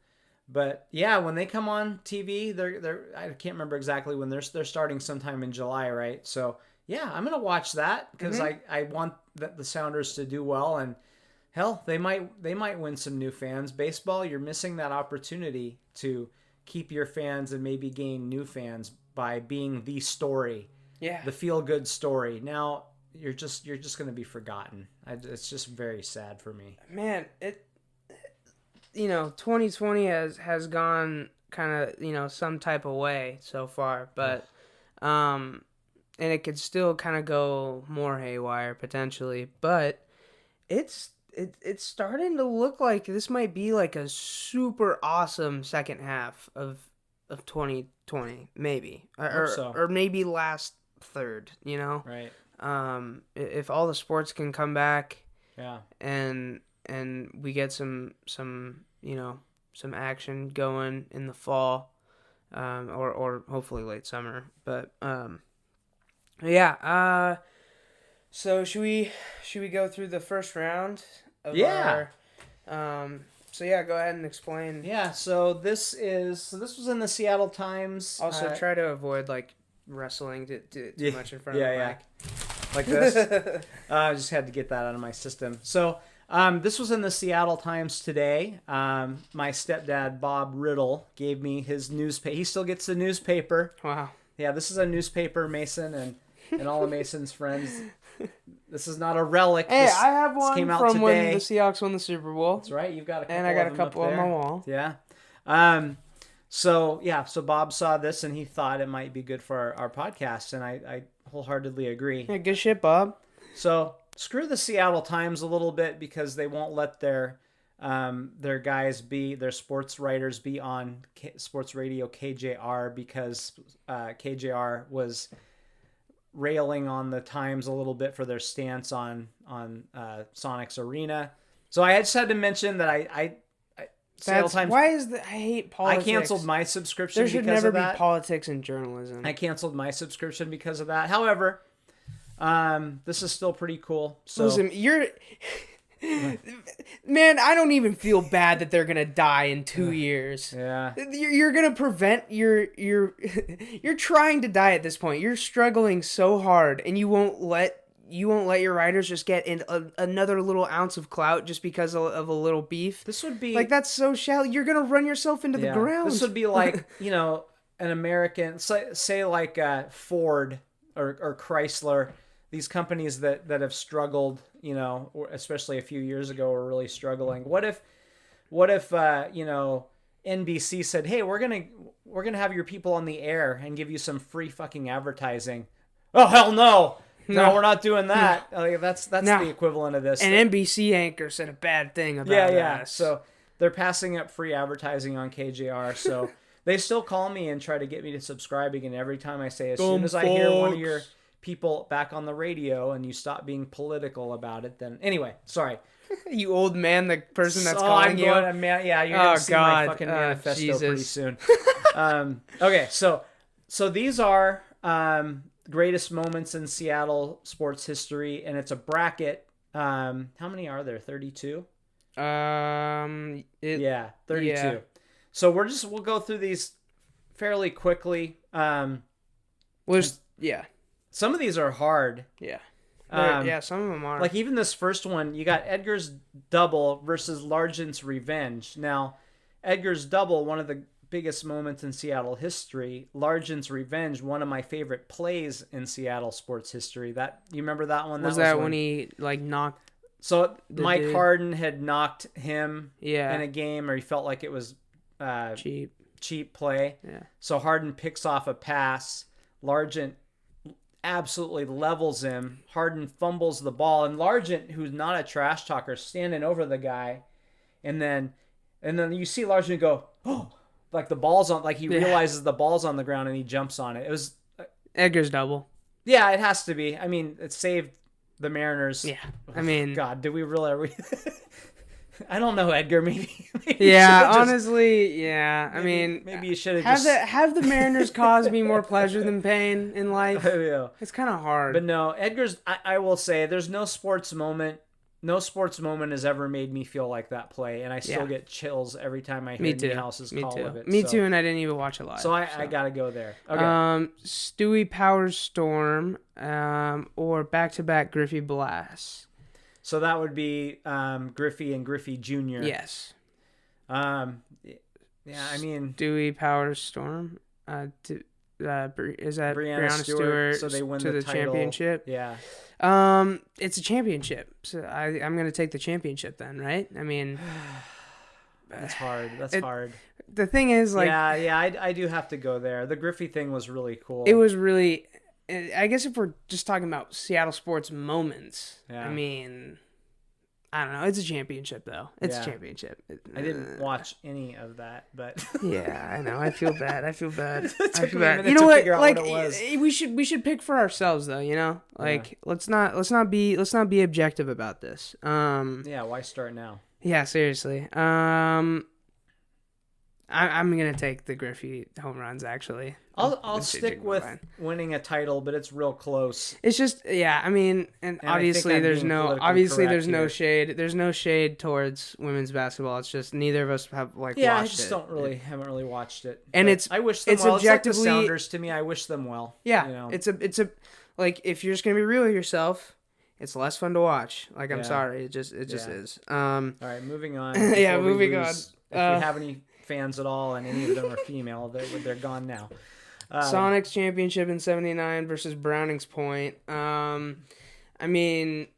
But yeah, when they come on TV, they're I can't remember exactly when they're starting sometime in July, right? So yeah, I'm gonna watch that because I want the Sounders to do well, and hell, they might win some new fans. Baseball, you're missing that opportunity to keep your fans and maybe gain new fans by being the story, the feel good story. Now you're just gonna be forgotten. It's just very sad for me. Man, 2020 has gone kind of, some type of way so far, but, and it could still kind of go more haywire potentially, but it's starting to look like this might be like a super awesome second half of 2020, maybe, or maybe last third, Right. If all the sports can come back, and we get some action going in the fall, or hopefully late summer. But so should we go through the first round of our so go ahead and explain. So this was in the Seattle Times. Also try to avoid like wrestling too much in front of the mic. Like this. I just had to get that out of my system. So this was in the Seattle Times today. My stepdad, Bob Riddle, gave me his newspaper. He still gets the newspaper. Wow. Yeah, this is a newspaper, Mason, and all of Mason's friends. This is not a relic. Hey, I have one came out from today. when the Seahawks won the Super Bowl. That's right. You've got a couple and I got of a them couple up on there. my wall. Yeah. So Bob saw this and he thought it might be good for our podcast, and I wholeheartly agree. Yeah, good shit, Bob. So screw the Seattle Times a little bit because they won't let their sports writers be on sports radio KJR because KJR was railing on the Times a little bit for their stance on Sonic's Arena. So I just had to mention that I Seattle Times. Why is that? I hate politics. I canceled my subscription. There should because never of that. be politics in journalism. I canceled my subscription because of that. However, this is still pretty cool. So listen, man, I don't even feel bad that they're gonna die in 2 years. Yeah, you're gonna prevent you're trying to die at this point. You're struggling so hard, and you won't let your writers just get in another little ounce of clout just because of a little beef. This would be like, that's so shallow. You're gonna run yourself into the ground. This would be like an American, say like Ford or Chrysler. These companies that have struggled, especially a few years ago, were really struggling. What if NBC said, "Hey, we're gonna have your people on the air and give you some free fucking advertising." Oh hell no! No, we're not doing that. Like, that's the equivalent of this. An NBC anchor said a bad thing about us. So they're passing up free advertising on KJR. So they still call me and try to get me to subscribe again every time I say, as soon as I hear one of your people back on the radio and you stop being political about it, then anyway, sorry. You old man, the person that's calling you. You're gonna see my fucking manifesto pretty soon. Okay, so these are greatest moments in Seattle sports history, and it's a bracket. How many are there? 32. 32. Yeah. So we'll go through these fairly quickly. Some of these are hard. Yeah. Some of them are. Like even this first one, you got Edgar's double versus Largent's revenge. Now, Edgar's double, one of the biggest moments in Seattle history. Largent's revenge, one of my favorite plays in Seattle sports history. That you remember that one? Was that when he like knocked? So Mike Harden had knocked him in a game, or he felt like it was cheap play. Yeah. So Harden picks off a pass. Largent absolutely levels him. Harden fumbles the ball, and Largent, who's not a trash talker, standing over the guy, and then you see Largent go, oh, like the ball's on, like he realizes the ball's on the ground and he jumps on it. It was Edgar's double. Yeah, it has to be. I mean, it saved the Mariners. Yeah, I mean, God, did we really? I don't know, Edgar. Maybe honestly, yeah. I mean, maybe you should have the Mariners cause me more pleasure than pain in life. Yeah. It's kind of hard. But no, Edgar's. I will say, there's no sports moment. No sports moment has ever made me feel like that play, and I still get chills every time I hear Niehouse's call of it. Me too, and I didn't even watch it live. So I gotta go there. Okay. Stewie Powers Storm, or back-to-back Griffey Blasts. So that would be Griffey and Griffey Jr. Yes. Yeah, I mean Stewie Powers Storm. Is that Brianna Stewart? So they win to the title. Championship. Yeah. It's a championship, so I'm gonna take the championship then, right? I mean, that's hard. That's hard. The thing is, like, I do have to go there. The Griffey thing was really cool. It was really. I guess if we're just talking about Seattle sports moments, I mean, I don't know. It's a championship, though. It's a championship. I didn't watch any of that, but yeah, I know. I feel bad. I feel bad. You know what? Like, what we should pick for ourselves, though. You know, like let's not be objective about this. Yeah. Why start now? Yeah. Seriously. I'm gonna take the Griffey home runs. Actually, I'll stick with winning a title, but it's real close. It's just I mean, and obviously there's no shade. There's no shade towards women's basketball. It's just neither of us have watched it. I just haven't really watched it. And I wish them well. Objectively, it's like the Sounders to me. I wish them well. Yeah, you know? it's a like, if you're just gonna be real with yourself, it's less fun to watch. Like, I'm sorry, it just is. All right, moving on. Moving on. If we have any fans at all, and any of them are female, they're gone now. Sonics championship in '79 versus Brownings Point. I mean,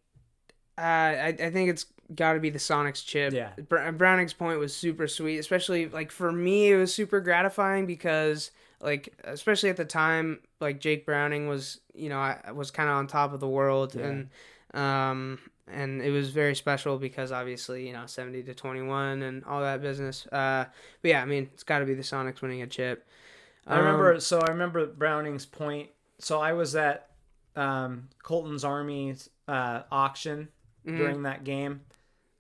I think it's got to be the Sonics chip. Yeah. Brownings Point was super sweet, especially like for me, it was super gratifying because, like, especially at the time, like, Jake Browning was, I was kind of on top of the world, and it was very special because obviously, 70-21 and all that business. But yeah, I mean, it's got to be the Sonics winning a chip. I remember Browning's Point. So I was at Colton's Army's auction during that game.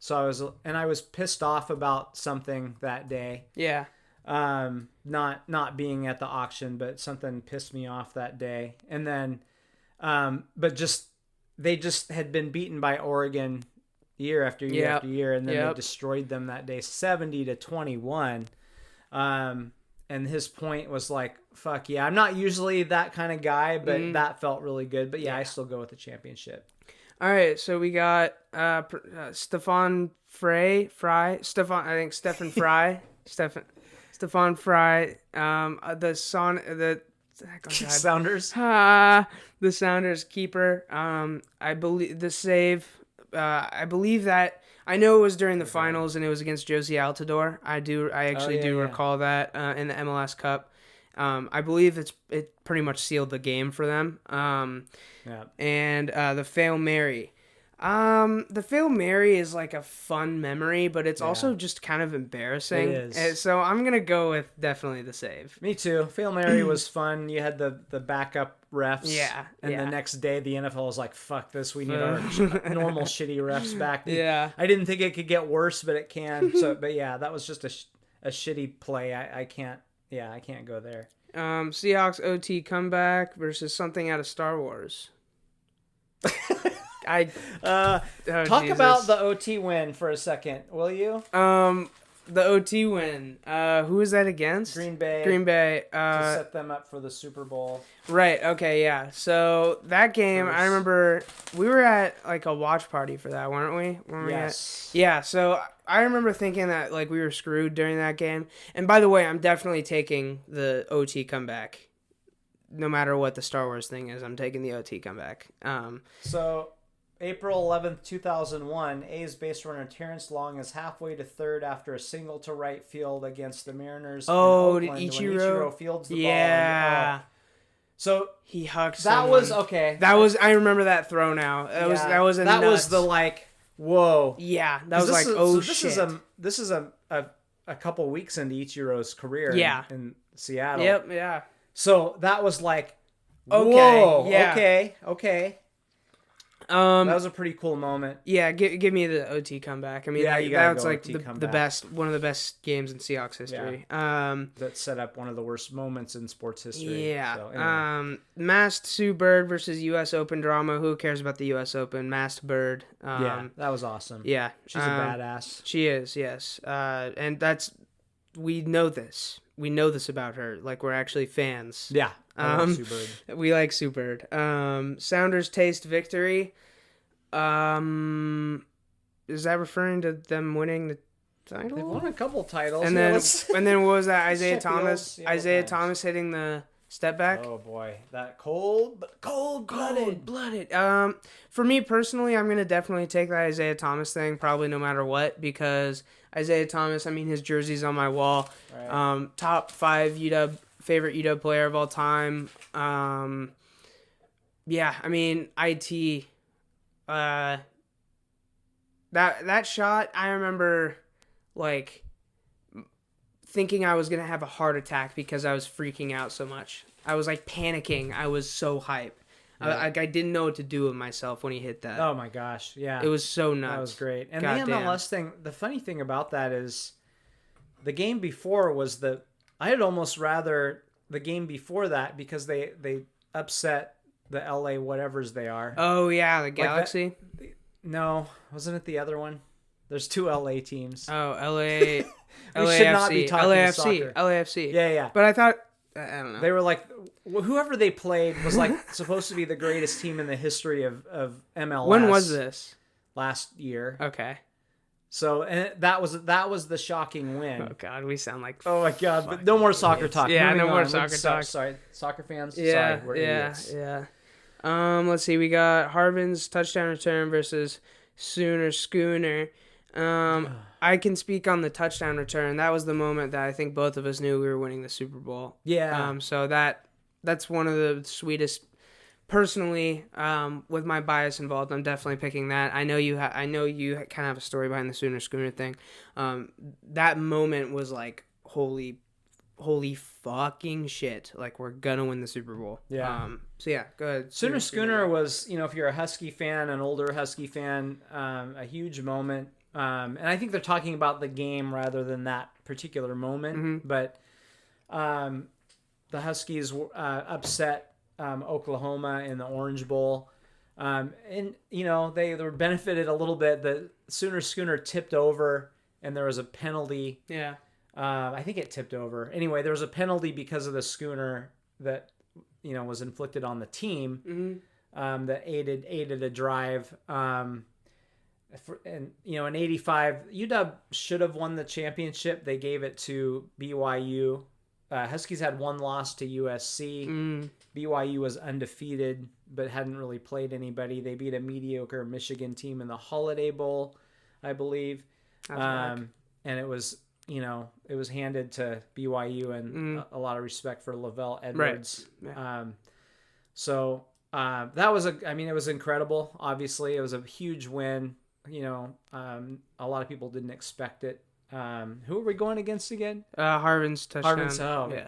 So I was pissed off about something that day. Yeah. Not being at the auction, but something pissed me off that day. And then, they just had been beaten by Oregon year after year after year, and then they destroyed them that day, 70-21. And his point was like, fuck yeah. I'm not usually that kind of guy, but that felt really good. But I still go with the championship. All right, so we got Stefan Fry. The Sounders. The Sounders keeper. I believe the save. I believe that I know it was during the finals, and it was against Josie Altidore. I actually do yeah. recall that in the MLS Cup. I believe it pretty much sealed the game for them. Yeah. And the Fail Mary. The Fail Mary is like a fun memory, but it's also just kind of embarrassing. It is. And so I'm gonna go with definitely the save. Me too. Fail Mary was fun. You had the backup refs. Yeah, And yeah. the next day, the NFL was like, fuck this. We need our normal shitty refs back. Yeah. I didn't think it could get worse, but it can. But yeah, that was just a shitty play. I can't go there. Seahawks OT comeback versus something out of Star Wars. Talk about the OT win for a second, will you? The OT win. Who is that against? Green Bay. To set them up for the Super Bowl. Right. Okay. Yeah. So that game, I remember we were at like a watch party for that, weren't we? Yes. Yeah. So I remember thinking that like we were screwed during that game. And by the way, I'm definitely taking the OT comeback. No matter what the Star Wars thing is, I'm taking the OT comeback. So April 11th, 2001, A's base runner Terrence Long is halfway to third after a single to right field against the Mariners. Oh, in Oakland when Ichiro fields the ball. Yeah. So he hugged that someone. was okay. That was I remember that throw now. That was the like whoa. Yeah, that was like oh shit. This is a couple weeks into Ichiro's career in Seattle. Yep, yeah. So that was like okay, whoa, yeah. Okay. That was a pretty cool moment. Yeah, give me the OT comeback. I mean, that's like the best, one of the best games in Seahawks history. Yeah. That set up one of the worst moments in sports history. Yeah. So, anyway. Masked Sue Bird versus U.S. Open drama. Who cares about the U.S. Open? Masked Bird. Yeah, that was awesome. Yeah, she's a badass. She is, yes. And we know this. We know this about her. Like, we're actually fans. Yeah. I like Sue Bird. We like Sue Bird. Sounders taste victory. Is that referring to them winning the title? They've won a couple titles. And then what was that? Isaiah Thomas. Isaiah Thomas hitting the step back. Oh boy, that cold-blooded. For me personally, I'm gonna definitely take that Isaiah Thomas thing, probably no matter what, because Isaiah Thomas. I mean, his jersey's on my wall. Right. Top 5 favorite UW player of all time. Yeah, I mean, IT. That shot, I remember, like, thinking I was gonna have a heart attack because I was freaking out so much. I was like panicking. I was so hype. Yeah. I didn't know what to do with myself when he hit that. Oh my gosh, yeah. It was so nuts. That was great. And the MLS thing, the funny thing about that is the game before was I had almost rather the game before that because they upset the LA whatevers they are. Oh yeah, the Galaxy? No, wasn't it the other one? There's 2 LA teams. Oh, LA. We should not be talking soccer. LAFC. Yeah. But I thought, I don't know. They were like, whoever they played was like supposed to be the greatest team in the history of MLS. When was this? Last year. Okay. So and that was the shocking win. Oh God, we sound like. Oh my God, but no more soccer talk. Yeah, Moving no more on. soccer talk. Sorry, soccer fans. Yeah, sorry, we're idiots. Yeah. Let's see. We got Harvin's touchdown return versus Schooner. I can speak on the touchdown return. That was the moment that I think both of us knew we were winning the Super Bowl. Yeah. So that's one of the sweetest. Personally, with my bias involved, I'm definitely picking that. I know you kind of have a story behind the Schooner thing. That moment was like holy fucking shit! Like, we're gonna win the Super Bowl. Yeah. So yeah, go ahead. Schooner was, if you're a Husky fan, an older Husky fan, a huge moment. And I think they're talking about the game rather than that particular moment. Mm-hmm. But the Huskies upset Oklahoma in the Orange Bowl. And they were benefited a little bit. The Schooner tipped over, and there was a penalty. Yeah. I think it tipped over. Anyway, there was a penalty because of the Schooner that was inflicted on the team. Mm-hmm. That aided a drive. In '85, UW should have won the championship. They gave it to BYU. Huskies had one loss to USC. BYU was undefeated, but hadn't really played anybody. They beat a mediocre Michigan team in the Holiday Bowl. I believe. And it was, it was handed to BYU, and a lot of respect for Lavelle Edwards. Right. Yeah. That was it was incredible. Obviously, it was a huge win. A lot of people didn't expect it. Who are we going against again? Harvin's touchdown. Yeah.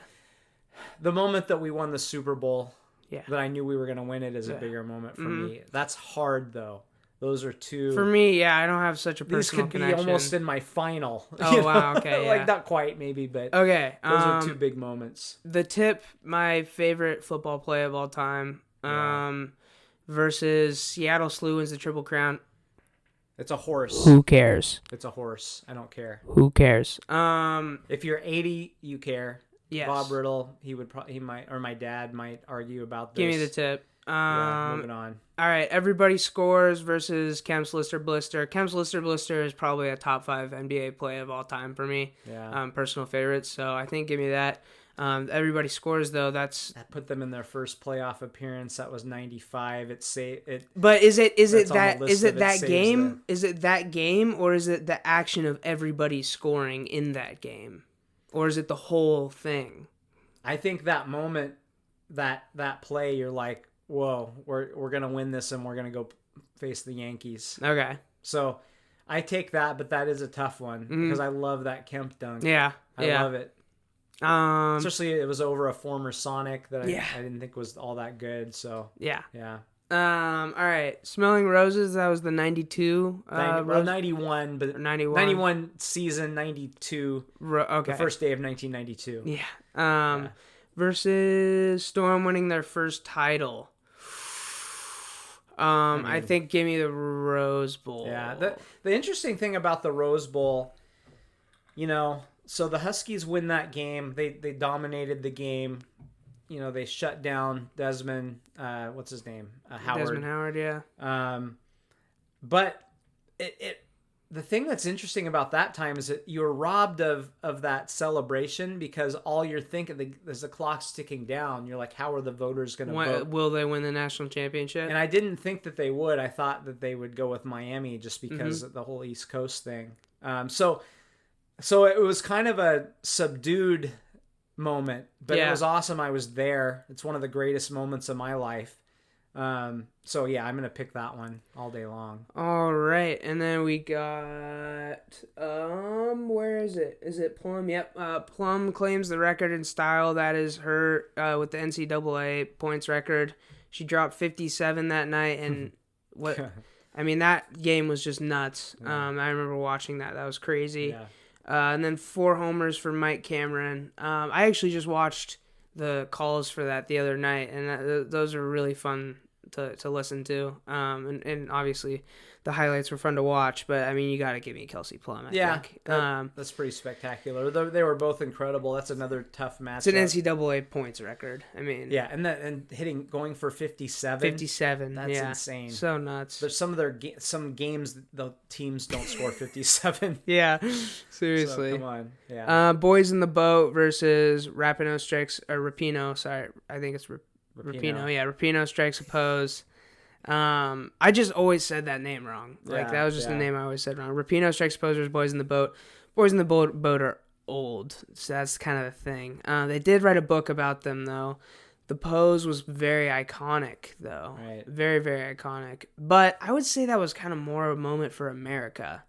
The moment that we won the Super Bowl, yeah, that I knew we were going to win it is a bigger moment for me. That's hard, though. Those are two. For me, yeah, I don't have such a personal connection. These could be almost in my final. Oh, wow, okay, yeah. Like, not quite, maybe, but okay, those are two big moments. The Tip, my favorite football play of all time, versus Seattle Slew wins the Triple Crown. It's a horse. Who cares? It's a horse. I don't care. Who cares? If you're 80, you care. Yes. Bob Riddle, he might, or my dad might argue about this. Give me the Tip. Moving on. All right, Everybody Scores versus Kemp's Lister Blister. Kemp's Lister Blister is probably a top 5 NBA play of all time for me. Yeah. Personal favorites. So I think give me that. Everybody Scores though. That put them in their first playoff appearance. That was 95. But is it that game? Is it that game, or is it the action of everybody scoring in that game, or is it the whole thing? I think that moment, that play, you're like, whoa, we're gonna win this, and we're gonna go face the Yankees. Okay. So I take that, but that is a tough one because I love that Kemp dunk. Yeah. I love it. Especially it was over a former Sonic that I didn't think was all that good. So yeah. All right. Smelling Roses. That was the 92. 91, but 91. 91 season 92. Okay. The first day of 1992. Yeah. Versus Storm winning their first title. I think give me the Rose Bowl. Yeah. The interesting thing about the Rose Bowl, so the Huskies win that game. They dominated the game. They shut down Desmond. What's his name? Howard. Desmond Howard. Yeah. But the thing that's interesting about that time is that you were robbed of that celebration because all you're thinking as the clock's ticking down, you're like, how are the voters going to vote? Will they win the national championship? And I didn't think that they would. I thought that they would go with Miami just because of the whole East Coast thing. So it was kind of a subdued moment, but it was awesome. I was there. It's one of the greatest moments of my life. So yeah, I'm going to pick that one all day long. All right. And then we got, where is it? Is it Plum? Yep. Plum claims the record in style. That is her, with the NCAA points record. She dropped 57 that night. And that game was just nuts. I remember watching that. That was crazy. Yeah. And then 4 homers for Mike Cameron. I actually just watched the calls for that the other night, and those are really fun to listen to. And obviously the highlights were fun to watch, but you got to give me Kelsey Plum. I think. That's pretty spectacular. They were both incredible. That's another tough match. It's an NCAA points record. Yeah, and going for 57. 57. That's insane. So nuts. There's some games the teams don't score 57. Yeah, seriously. So, come on. Yeah. Boys in the Boat versus Rapinoe Rapinoe. Sorry, I think it's Rapinoe. Yeah, Rapinoe Strikes a Pose. I just always said that name wrong. That was just the name I always said wrong. Rapinoe Strikes a Pose versus Boys in the Boat. Boys in the Boat are old, so that's kind of the thing. They did write a book about them, though. The pose was very iconic, though. Right. Very, very iconic. But I would say that was kind of more a moment for America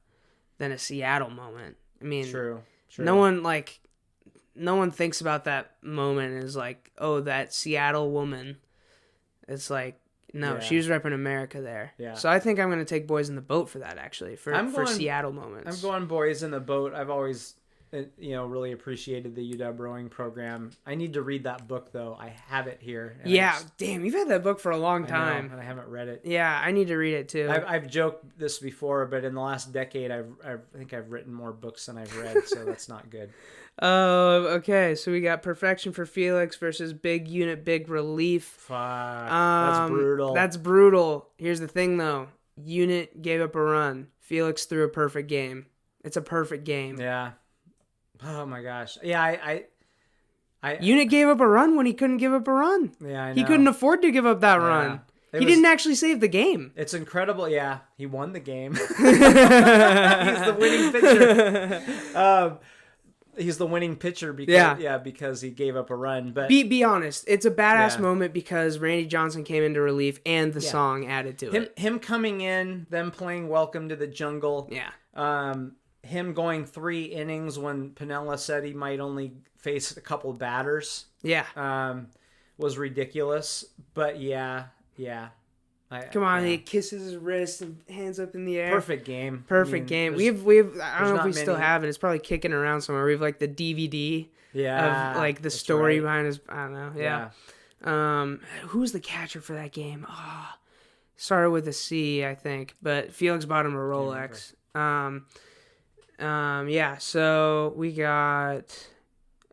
than a Seattle moment. True. No one thinks about that moment as like, oh, that Seattle woman. It's like, no, she was repping America there. Yeah. So I think I'm going to take Boys in the Boat for that, actually, for Seattle moments. I'm going Boys in the Boat. I've always, really appreciated the UW rowing program. I need to read that book, though. I have it here. Damn, you've had that book for a long time. I know, and I haven't read it. Yeah, I need to read it, too. I've joked this before, but in the last decade, I think I've written more books than I've read, so that's not good. Okay, so we got Perfection for Felix versus Big Unit, Big Relief. Fuck, that's brutal. That's brutal. Here's the thing, though. Unit gave up a run. Felix threw a perfect game. It's a perfect game. Yeah. Oh, my gosh. Yeah, Unit gave up a run when he couldn't give up a run. Yeah, I know. He couldn't afford to give up that run. He didn't actually save the game. It's incredible. Yeah, he won the game. He's the winning pitcher. He's the winning pitcher because he gave up a run. But be honest, it's a badass moment because Randy Johnson came into relief and the song added to it. Him coming in, them playing "Welcome to the Jungle." Yeah. Him going 3 innings when Piniella said he might only face a couple batters. Yeah. Was ridiculous. But yeah. Come on, he kisses his wrist and hands up in the air. Perfect game. Game. We've I don't know if we still have it. It's probably kicking around somewhere. We have like the DVD of like the story behind his. I don't know. Yeah. Who's the catcher for that game? Oh, started with a C, I think, but Felix bought him a Rolex. Yeah. So we got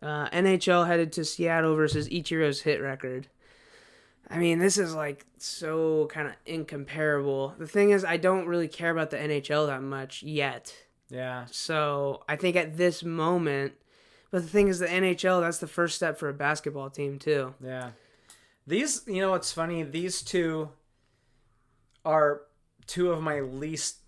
NHL headed to Seattle versus Ichiro's hit record. I mean, this is like so kind of incomparable. The thing is, I don't really care about the NHL that much yet. Yeah. So I think at this moment, but the thing is, the NHL, that's the first step for a basketball team too. Yeah. These, what's funny? These two are two of my least,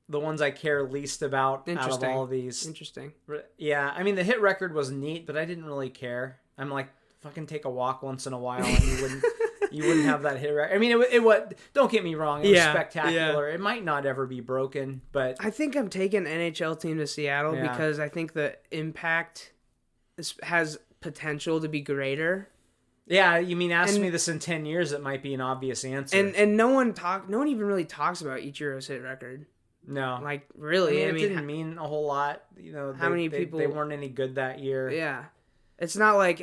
the ones I care least about out of all of these. Interesting. Yeah. I mean, the hit record was neat, but I didn't really care. I'm like, fucking take a walk once in a while and you wouldn't have that hit record. I mean, it was, don't get me wrong, it was spectacular. Yeah. It might not ever be broken, but I think I'm taking NHL team to Seattle because I think the impact has potential to be greater. Yeah, you mean ask me this in 10 years, it might be an obvious answer. And no one even really talks about Ichiro's hit record. No. Like, really. I mean, it didn't mean a whole lot. How many people... They weren't any good that year. Yeah. It's not like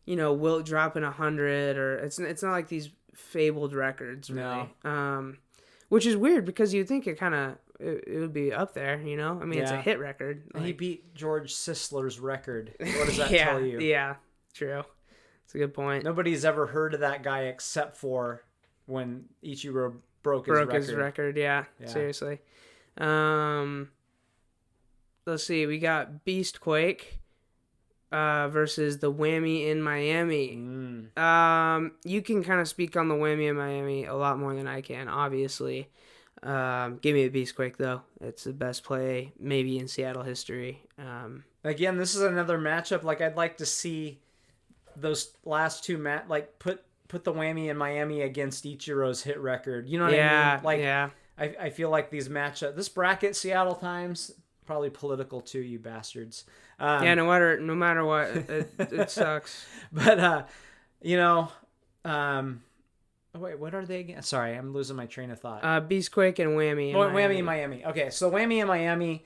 Wilt dropping 100 or it's not like these fabled records, really. No. Which is weird because you'd think it would be up there, I mean, it's a hit record. Like, he beat George Sisler's record. What does that tell you? Yeah, true. That's a good point. Nobody's ever heard of that guy except for when Ichiro broke his record. Yeah, seriously. Let's see. We got Beastquake versus the Whammy in Miami. You can kind of speak on the Whammy in Miami a lot more than I can, obviously. Give me a Beastquake, though. It's the best play maybe in Seattle history. Again, this is another matchup. Like, I'd like to see those last two put the Whammy in Miami against Ichiro's hit record. You know what I mean? Like, I feel like these matchups, this bracket, Seattle Times, probably political too, you bastards. No matter what, it sucks. But wait, what are they again? Sorry, I'm losing my train of thought. Beastquake and Whammy. Whammy in Miami. Okay, so Whammy in Miami,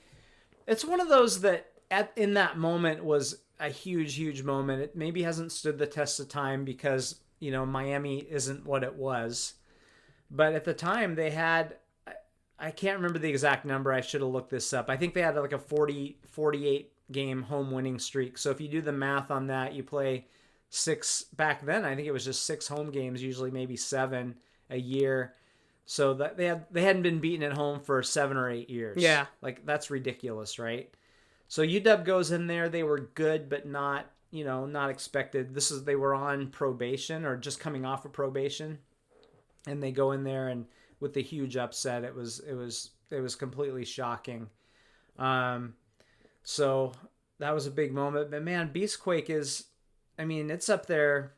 it's one of those that in that moment was a huge moment. It maybe hasn't stood the test of time because Miami isn't what it was, but at the time they had, I can't remember the exact number. I should have looked this up. I think they had like a 48 game home winning streak. So if you do the math on that, you play 6 back then. I think it was just 6 home games, usually maybe 7 a year. So that they hadn't been beaten at home for 7 or 8 years. Yeah, like that's ridiculous, right? So UW goes in there. They were good, but not expected. They were on probation or just coming off of probation, and they go in there and with the huge upset, it was completely shocking. So that was a big moment. But man, Beastquake is, I mean, it's up there.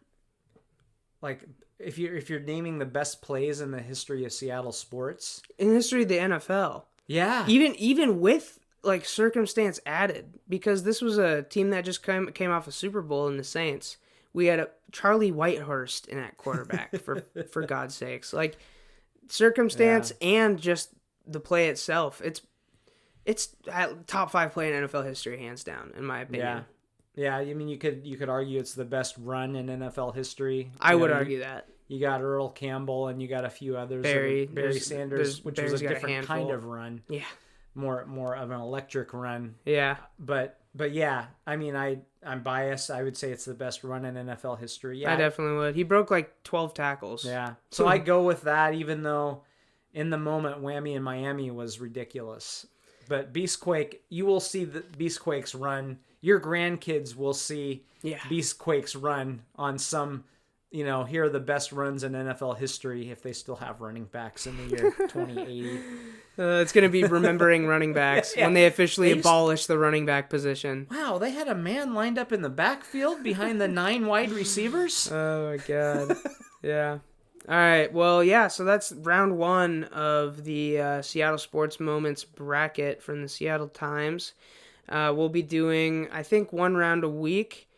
Like if you're naming the best plays in the history of Seattle sports, in the history of the NFL, yeah, even with like circumstance added, because this was a team that just came off a Super Bowl in the Saints. We had a Charlie Whitehurst in that quarterback for God's sakes. Like circumstance and just the play itself. It's top 5 play in NFL history, hands down, in my opinion. Yeah. I mean, you could argue it's the best run in NFL history. I would argue that. You got Earl Campbell and you got a few others. Barry Sanders, which was a different kind of run. Yeah. More of an electric run. Yeah. But yeah, I mean, I'm biased. I would say it's the best run in NFL history. Yeah, I definitely would. He broke like 12 tackles. Yeah. So I go with that, even though in the moment Whammy in Miami was ridiculous. But Beastquake, you will see the Beastquake's run. Your grandkids will see Beastquake's run on some here are the best runs in NFL history if they still have running backs in the year 2080. It's going to be remembering running backs when they officially abolish the running back position. Wow, they had a man lined up in the backfield behind the 9 wide receivers? Oh, my God. Yeah. All right. Well, yeah, so that's round 1 of the Seattle Sports Moments bracket from the Seattle Times. We'll be doing, I think, 1 round a week.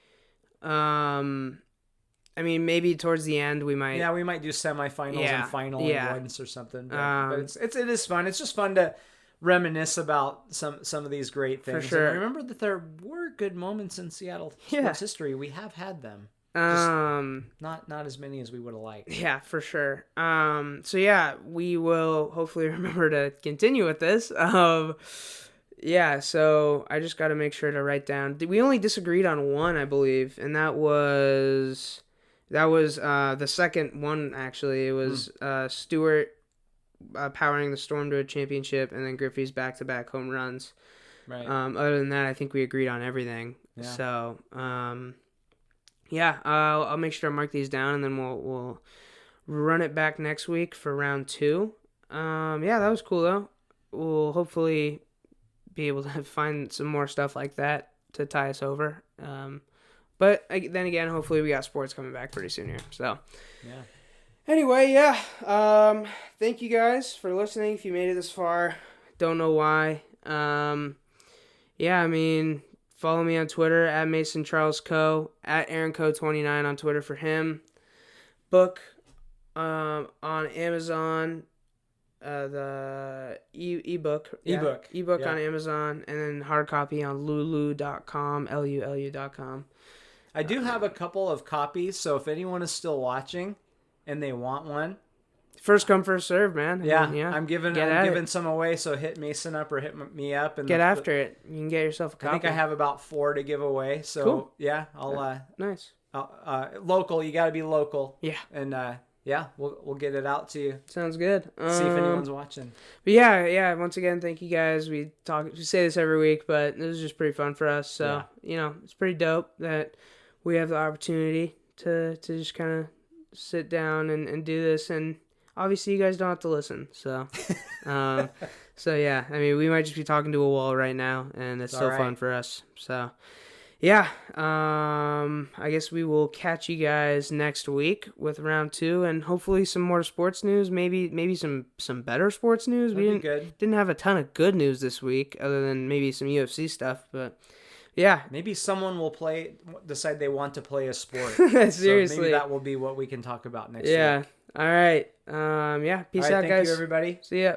I mean, maybe towards the end we might. Yeah, we might do semifinals and final ones or something. But it is fun. It's just fun to reminisce about some of these great things. For sure. And remember that there were good moments in Seattle sports history. We have had them. Not as many as we would have liked. Yeah, for sure. So yeah, we will hopefully remember to continue with this. Yeah, so I just got to make sure to write down. We only disagreed on one, I believe, and that was the second one, actually. It was Stewart powering the Storm to a championship, and then Griffey's back-to-back home runs. Right. Other than that, I think we agreed on everything. Yeah. So, I'll make sure to mark these down, and then we'll run it back next week for round 2. That was cool, though. We'll hopefully be able to find some more stuff like that to tie us over. But then again, hopefully we got sports coming back pretty soon here. So, yeah. Anyway, thank you guys for listening. If you made it this far, don't know why. Follow me on Twitter at Mason Charles Coe, at Aaron Coe 29 on Twitter for him. Book on Amazon. The ebook on Amazon, and then hard copy on lulu.com, lulu.com. I do have a couple of copies, so if anyone is still watching and they want one, first come, first serve, man. I'm giving some away, so hit Mason up or hit me up and get after it. You can get yourself a copy. I think I have about 4 to give away, so cool. Yeah, I'll nice. Local, you got to be local. Yeah. And we'll get it out to you. Sounds good. See if anyone's watching. But yeah. Once again, thank you guys. We say this every week, but this is just pretty fun for us. So it's pretty dope that we have the opportunity to just kind of sit down and do this. And obviously, you guys don't have to listen. So, we might just be talking to a wall right now, and it's still fun for us. So. Yeah, I guess we will catch you guys next week with round 2 and hopefully some more sports news, maybe some better sports news. That'd We didn't have a ton of good news this week other than maybe some UFC stuff, but yeah. Maybe someone will decide they want to play a sport. Seriously. So maybe that will be what we can talk about next week. Yeah. All right. Peace out, guys. Thank you, everybody. See ya.